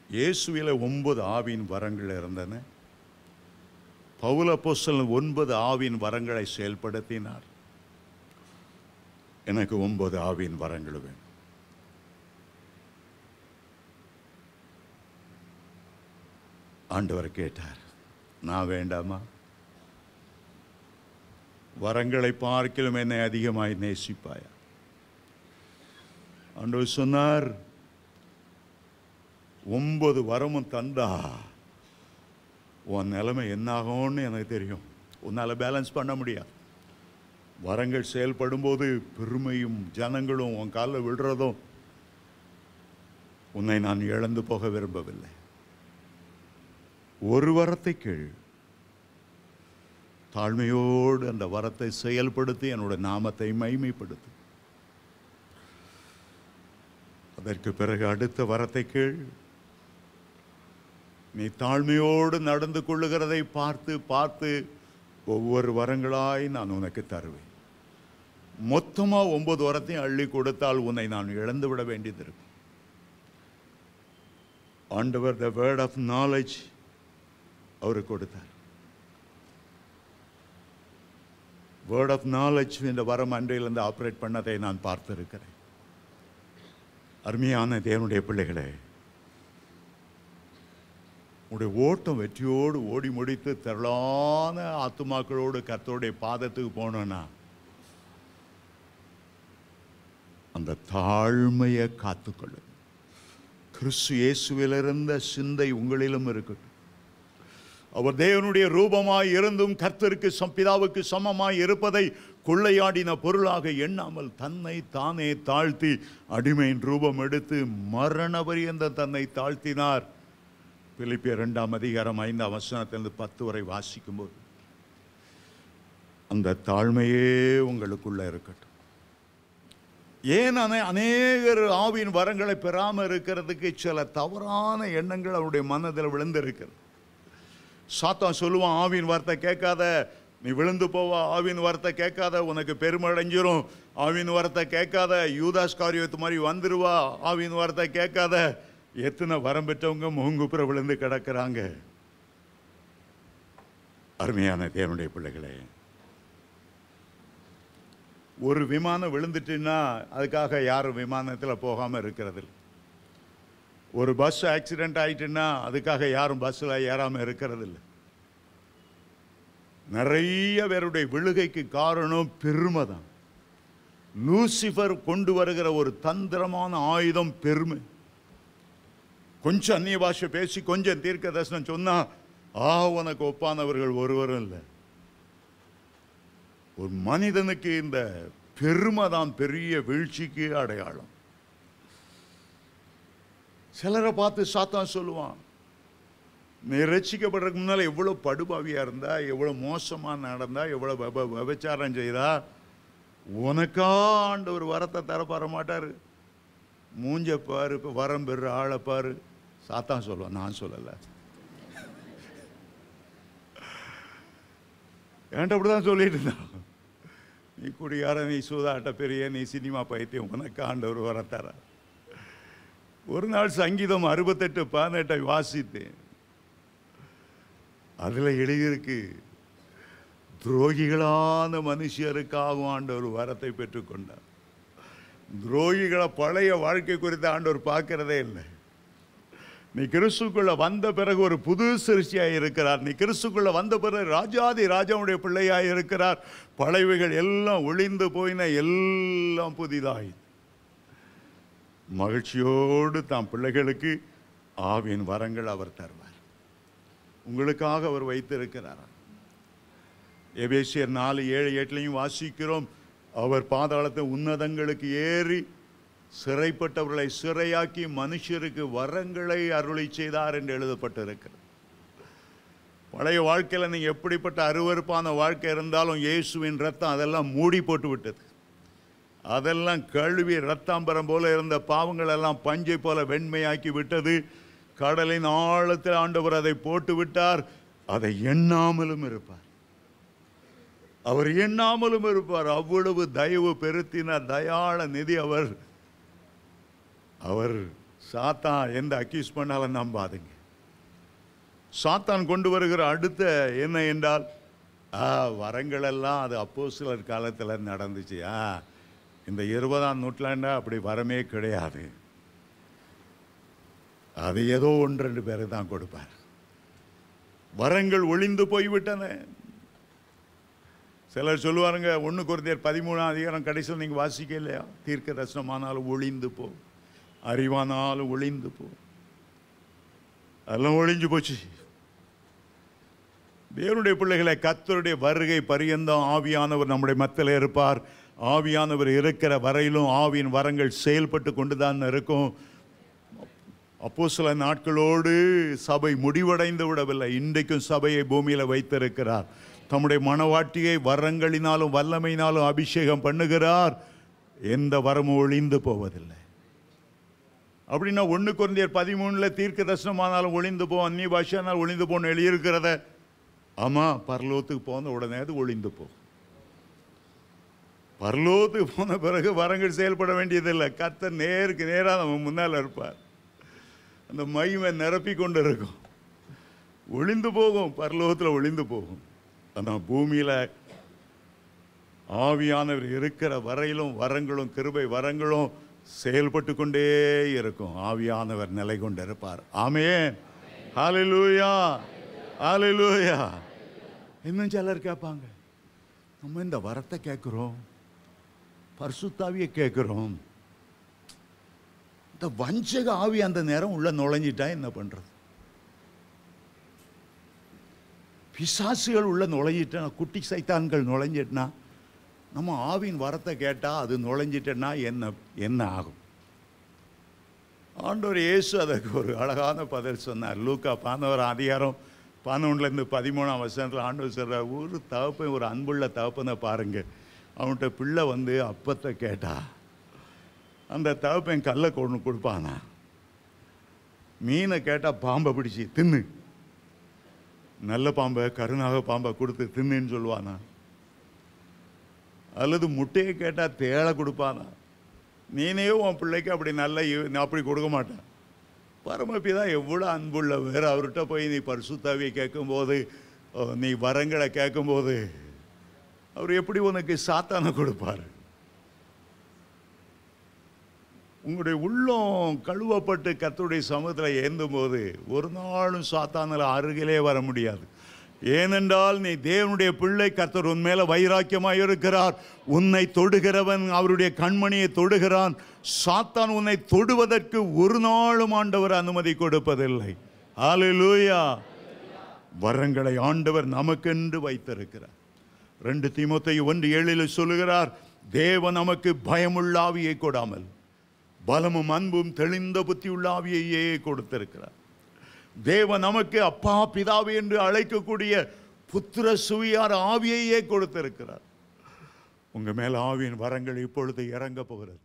[SPEAKER 1] இயேசுவில 9 ஆவியின் வரங்கள் இருந்தன. பவுல் அப்போஸ்தலன் 9 ஆவியின் வரங்களை செயல்படுத்தினார். எனக்கு 9 ஆவியின் வரங்கள் வேண்டும். ஆண்டவர் கேட்டார், நான் வேண்டாமா? வரங்களை பார்க்கிலும் என்னை அதிகமாய் நேசிப்பாயா? ஆண்டவர் சொன்னார், 9 வரமும் தந்தா உன் நிலைமை என்னாகும்னு எனக்கு தெரியும். உன்னால் பேலன்ஸ் பண்ண முடியாது. வரங்கள் செயல்படும் போது பெருமையும் ஜனங்களும் உன் காலில் விடுறதும் உன்னை நான் இழந்து போக விரும்பவில்லை. ஒரு வரத்தை கேள், தாழ்மையோடு அந்த வரத்தை செயல்படுத்தி என்னோட நாமத்தை மகிமைப்படுத்து. அதற்கு பிறகு அடுத்த வரத்தை கேள். நீ தாழ்மையோடு நடந்து கொள்ளுகிறதை பார்த்து பார்த்து ஒவ்வொரு வரங்களாய் நான் உனக்கு தருவேன். மொத்தமாக 9 வரத்தையும் அள்ளி கொடுத்தால் உன்னை நான் இழந்து விட வேண்டியது இருக்கும். ஆண்டவர் the word of knowledge அவருக்கு கொடுத்தார். வேர்ட் ஆஃப் நாலேஜ் என்ற வரம் அன்றையிலிருந்து ஆப்ரேட் பண்ணதை நான் பார்த்திருக்கிறேன். அருமையான தேவனுடைய பிள்ளைகளே, உடைய ஓட்டம் வெற்றியோடு ஓடி முடித்து திரளான ஆத்துமாக்களோடு கர்த்தருடைய பாதத்துக்கு போனோன்னா அந்த தாழ்மையை காத்துக்கொள்ளும். கிறிஸ்து இயேசுவிலிருந்த சிந்தை உங்களிலும் இருக்கட்டும். அவர் தேவனுடைய ரூபமாய் இருந்தும் கர்த்தருக்கு பிதாவுக்கு சமமாய் இருப்பதை கொள்ளையாடின பொருளாக எண்ணாமல் தன்னை தானே தாழ்த்தி அடிமையின் ரூபம் எடுத்து மரண பரியந்தம் தன்னை தாழ்த்தினார். பிலிப்பியர் 2ஆம் அதிகாரம் 5ஆம் வசனத்திலிருந்து 10 வரை வாசிக்கும்போது அந்த தாழ்மையே உங்களுக்குள்ள இருக்கட்டும். ஏன் அநேகர் ஆவியின் வரங்களை பெறாமல் இருக்கிறதுக்கு சில தவறான எண்ணங்கள் அவருடைய மனதில் விழுந்திருக்கிறது. சாத்தான் சொல்லுவான், ஆவியின் வார்த்தை கேட்காத, நீ விழுந்து போவா, ஆவியின் வார்த்தை கேட்காத, உனக்கு பெருமை அடைஞ்சிரும், ஆவியின் வார்த்தை கேட்காத, யூதாஸ் காரியத்து மாதிரி வந்துருவா, ஆவியின் வார்த்தை கேட்காத. எத்தனை வரம் பெற்றவங்க முகங்குப்புற விழுந்து கிடக்கிறாங்க. அருமையான தேவனுடைய பிள்ளைகளே, ஒரு விமானம் விழுந்துட்டுன்னா அதுக்காக யாரும் விமானத்தில் போகாமல் இருக்கிறது. ஒரு பஸ் ஆக்சிடென்ட் ஆயிட்டுன்னா அதுக்காக யாரும் பஸ்ஸில் ஏறாமல் இருக்கிறது இல்லை. நிறைய பேருடைய விழுகைக்கு காரணம் பெருமை தான். லூசிஃபர் கொண்டு வருகிற ஒரு தந்திரமான ஆயுதம் பெருமை. கொஞ்சம் அந்நிய பாஷை பேசி கொஞ்சம் தீர்க்க தரிசனம் சொன்னா உனக்கு ஒப்பானவர்கள் ஒருவரும் இல்லை. ஒரு மனிதனுக்கு இந்த பெருமை தான் பெரிய வீழ்ச்சிக்கு அடையாளம். சிலரை பார்த்து சாத்தான் சொல்லுவான், நீ ரட்சிக்கப்படுறதுக்கு முன்னால் எவ்வளோ படுபாவியாக இருந்தா, எவ்வளோ மோசமாக நடந்தா, எவ்வளோ விபச்சாரம் செய்தா, உனக்கா ஆண்டவர் வரத்தை தரப்பார மாட்டார். மூஞ்ச பாரு, இப்போ வரம் பெற ஆளை பாரு. சாத்தான் சொல்லுவான், நான் சொல்லலை. என்கிட்ட அப்படிதான் சொல்லிட்டு இருந்தான். நீ குடியார, நீ சூதாட்ட பெரிய, நீ சினிமா பைத்தியம், உனக்கு ஆண்டவர் வரத்தார. ஒரு நாள் சங்கீதம் 68:18 வாசித்தேன். அதில் எழுதியிருக்கு, துரோகிகளான மனுஷருக்காக ஆண்டவர் வரத்தை பெற்றுக்கொண்டார். துரோகிகளை பழைய வாழ்க்கை குறித்து ஆண்டவர் பார்க்கிறதே இல்லை. நீ கிறிஸ்துக்குள்ள வந்த பிறகு ஒரு புது சிருஷ்டியாய் இருக்கிறார். நீ கிறிஸ்துக்குள்ள வந்த பிறகு ராஜாதி ராஜாவுடைய பிள்ளையாய் இருக்கிறார். பழையவைகள் எல்லாம் ஒளிந்து போயின, எல்லாம் புதிதாய். மகிழ்ச்சியோடு தாம் பிள்ளைகளுக்கு ஆவியின் வரங்கள் அவர் தருவார். உங்களுக்காக அவர் வைத்திருக்கிறார். எபேசியர் 4:7-8 வாசிக்கிறோம், அவர் பாதாளத்தை உன்னதங்களுக்கு ஏறி சிறைப்பட்டவர்களை சிறையாக்கி மனுஷருக்கு வரங்களை அருளை செய்தார் என்று எழுதப்பட்டிருக்கிறது. பழைய வாழ்க்கையில் நீங்கள் எப்படிப்பட்ட அருவருப்பான வாழ்க்கை இருந்தாலும் இயேசுவின் ரத்தம் அதெல்லாம் மூடி போட்டு விட்டது. அதெல்லாம் கழுவி ரத்தாம்பரம் போல இருந்த பாவங்கள் எல்லாம் பஞ்சை போல வெண்மையாக்கி விட்டது. கடலின் ஆழத்தில் ஆண்டவர் அதை போட்டு விட்டார். அதை எண்ணாமலும் இருப்பார். அவர் எண்ணாமலும் இருப்பார். அவ்வளவு தயவு பெருத்தின தயாள நிதி அவர். அவர் சாத்தான் எந்த அக்யூஸ் பண்ணாலும் நம்பாதுங்க. சாத்தான் கொண்டு வருகிற அடுத்த என்ன என்றால், வரங்கள் எல்லாம் அது அப்போஸ்தலர் காலத்தில் நடந்துச்சு. இந்த 20ஆம் நூற்றாண்டா அப்படி வரமே கிடையாது. அது ஏதோ 1-2 பேரை தான் கொடுப்பார். வரங்கள் ஒளிந்து போய்விட்டன. சிலர் சொல்லுவாருங்க, 1 கொரிந்தியர் 13ஆம் அதிகாரம் கடைசியில் நீங்கள் வாசிக்க இல்லையா, தீர்க்க தரிசனமானாலும் ஒளிந்து போ, அறிவானாலும் ஒளிந்து போ. அதெல்லாம் ஒளிஞ்சு போச்சு. தேவனுடைய பிள்ளைகளை, கர்த்தருடைய வருகை பரியந்தம் ஆவியானவர் நம்முடைய மத்தியில் இருப்பார். ஆவியானவர் இருக்கிற வரையிலும் ஆவியின் வரங்கள் செயல்பட்டு கொண்டு தான் இருக்கும். அப்போஸ்தல நாட்களோடு சபை முடிவடைந்து விடவில்லை. இன்றைக்கும் சபையை பூமியில் வைத்திருக்கிறார். தம்முடைய மனவாட்டியை வரங்களினாலும் வல்லமையினாலும் அபிஷேகம் பண்ணுகிறார். எந்த வரமும் ஒளிந்து போவதில்லை. அப்படின்னா 1 கொரிந்தியர் 13 தீர்க்க தரிசனமானாலும் ஒளிந்து போ, அந்நிய பாஷையானால் ஒளிந்து போன்னு எழுதியிருக்கிறத, ஆமாம், பரலோகத்துக்கு போன உடனே அது ஒளிந்து போ. பரலோகத்துக்கு போன பிறகு வரங்கள் செயல்பட வேண்டியதில்லை. கர்த்தர் நேருக்கு நேராக நம்ம முன்னால் இருப்பார். அந்த மகிமை நிரப்பி கொண்டு இருக்கும். ஒளிந்து போகும், பரலோகத்தில் ஒளிந்து போகும். ஆனால் பூமியில் ஆவியானவர் இருக்கிற வரையிலும் வரங்களும் கிருபை வரங்களும் செயல்பட்டு கொண்டே இருக்கும். ஆவியானவர் நிலை கொண்டு இருப்பார். ஆமென். ஹல்லேலூயா, ஹல்லேலூயா. இன்னும் சிலர் கேட்பாங்க, நம்ம இந்த வரத்தை கேட்குறோம், பரிசுத்தாவியை கேட்குறோம், இந்த வஞ்சக ஆவி அந்த நேரம் உள்ள நுழைஞ்சிட்டா என்ன பண்றது? பிசாசுகள் உள்ள நுழைஞ்சிட்டா, குட்டி சைத்தான்கள் நுழைஞ்சிட்டுனா, நம்ம ஆவியின் வரத்தை கேட்டால் அது நுழைஞ்சிட்டேன்னா என்ன ஆகும்? ஆண்டவர் இயேசு அதற்கு ஒரு அழகான பதில் சொன்னார். லூக்கா 11 அதிகாரம் 11-13 ஆண்டவர் சொல்கிறார், ஒரு தகப்பன், ஒரு அன்புள்ள தகப்பனை பாருங்க, அவன்கிட்ட பிள்ளை வந்து அப்பத்தை கேட்டா அந்த தகப்பன் கல்லை கொண்டு கொடுப்பானா? மீனை கேட்டால் பாம்பை பிடிச்சி தின்னு, நல்ல பாம்பை கருணாக பாம்பை கொடுத்து தின்னுன்னு சொல்லுவானா? அல்லது முட்டையை கேட்டால் தேளை கொடுப்பானா? நீனையோ உன் பிள்ளைக்கு அப்படி அப்படி கொடுக்க மாட்டான். பரமபிதா எவ்வளோ அன்புள்ள வேறு, அவர்கிட்ட போய் நீ பரிசுத்தாவியை கேட்கும்போது, நீ வரங்களை கேட்கும்போது அவர் எப்படி உனக்கு சாத்தானை கொடுப்பார்? உங்களுடைய உள்ளம் கழுவப்பட்டு கர்த்தருடைய சமூகத்தில் ஏந்தும் போது ஒரு நாளும் சாத்தானில் அருகிலே வர முடியாது. ஏனென்றால் நீ தேவனுடைய பிள்ளை, கர்த்தர் உன் மேல வைராக்கியமாய் இருக்கிறார். உன்னை தொடுகிறவன் அவருடைய கண்மணியை தொடுகிறான். சாத்தான் உன்னை தொடுவதற்கு ஒரு நாளும் ஆண்டவர் அனுமதி கொடுப்பதில்லை. ஹல்லேலூயா. வரங்களை ஆண்டவர் நமக்கென்று வைத்திருக்கிறார். 2 தீமோத்தேயு 1:7 சொல்லுகிறார், தேவன் நமக்கு பயமுள்ள ஆவியை கொடாமல் பலமும் அன்பும் தெளிந்த புத்தியுள்ள ஆவியையே கொடுத்திருக்கிறார். தேவன் நமக்கு அப்பா பிதாவே என்று அழைக்கக்கூடிய புத்திர சுவியார் ஆவியையே கொடுத்திருக்கிறார். உங்க மேல ஆவியின் வரங்கள் இப்பொழுது இறங்க போகிறது.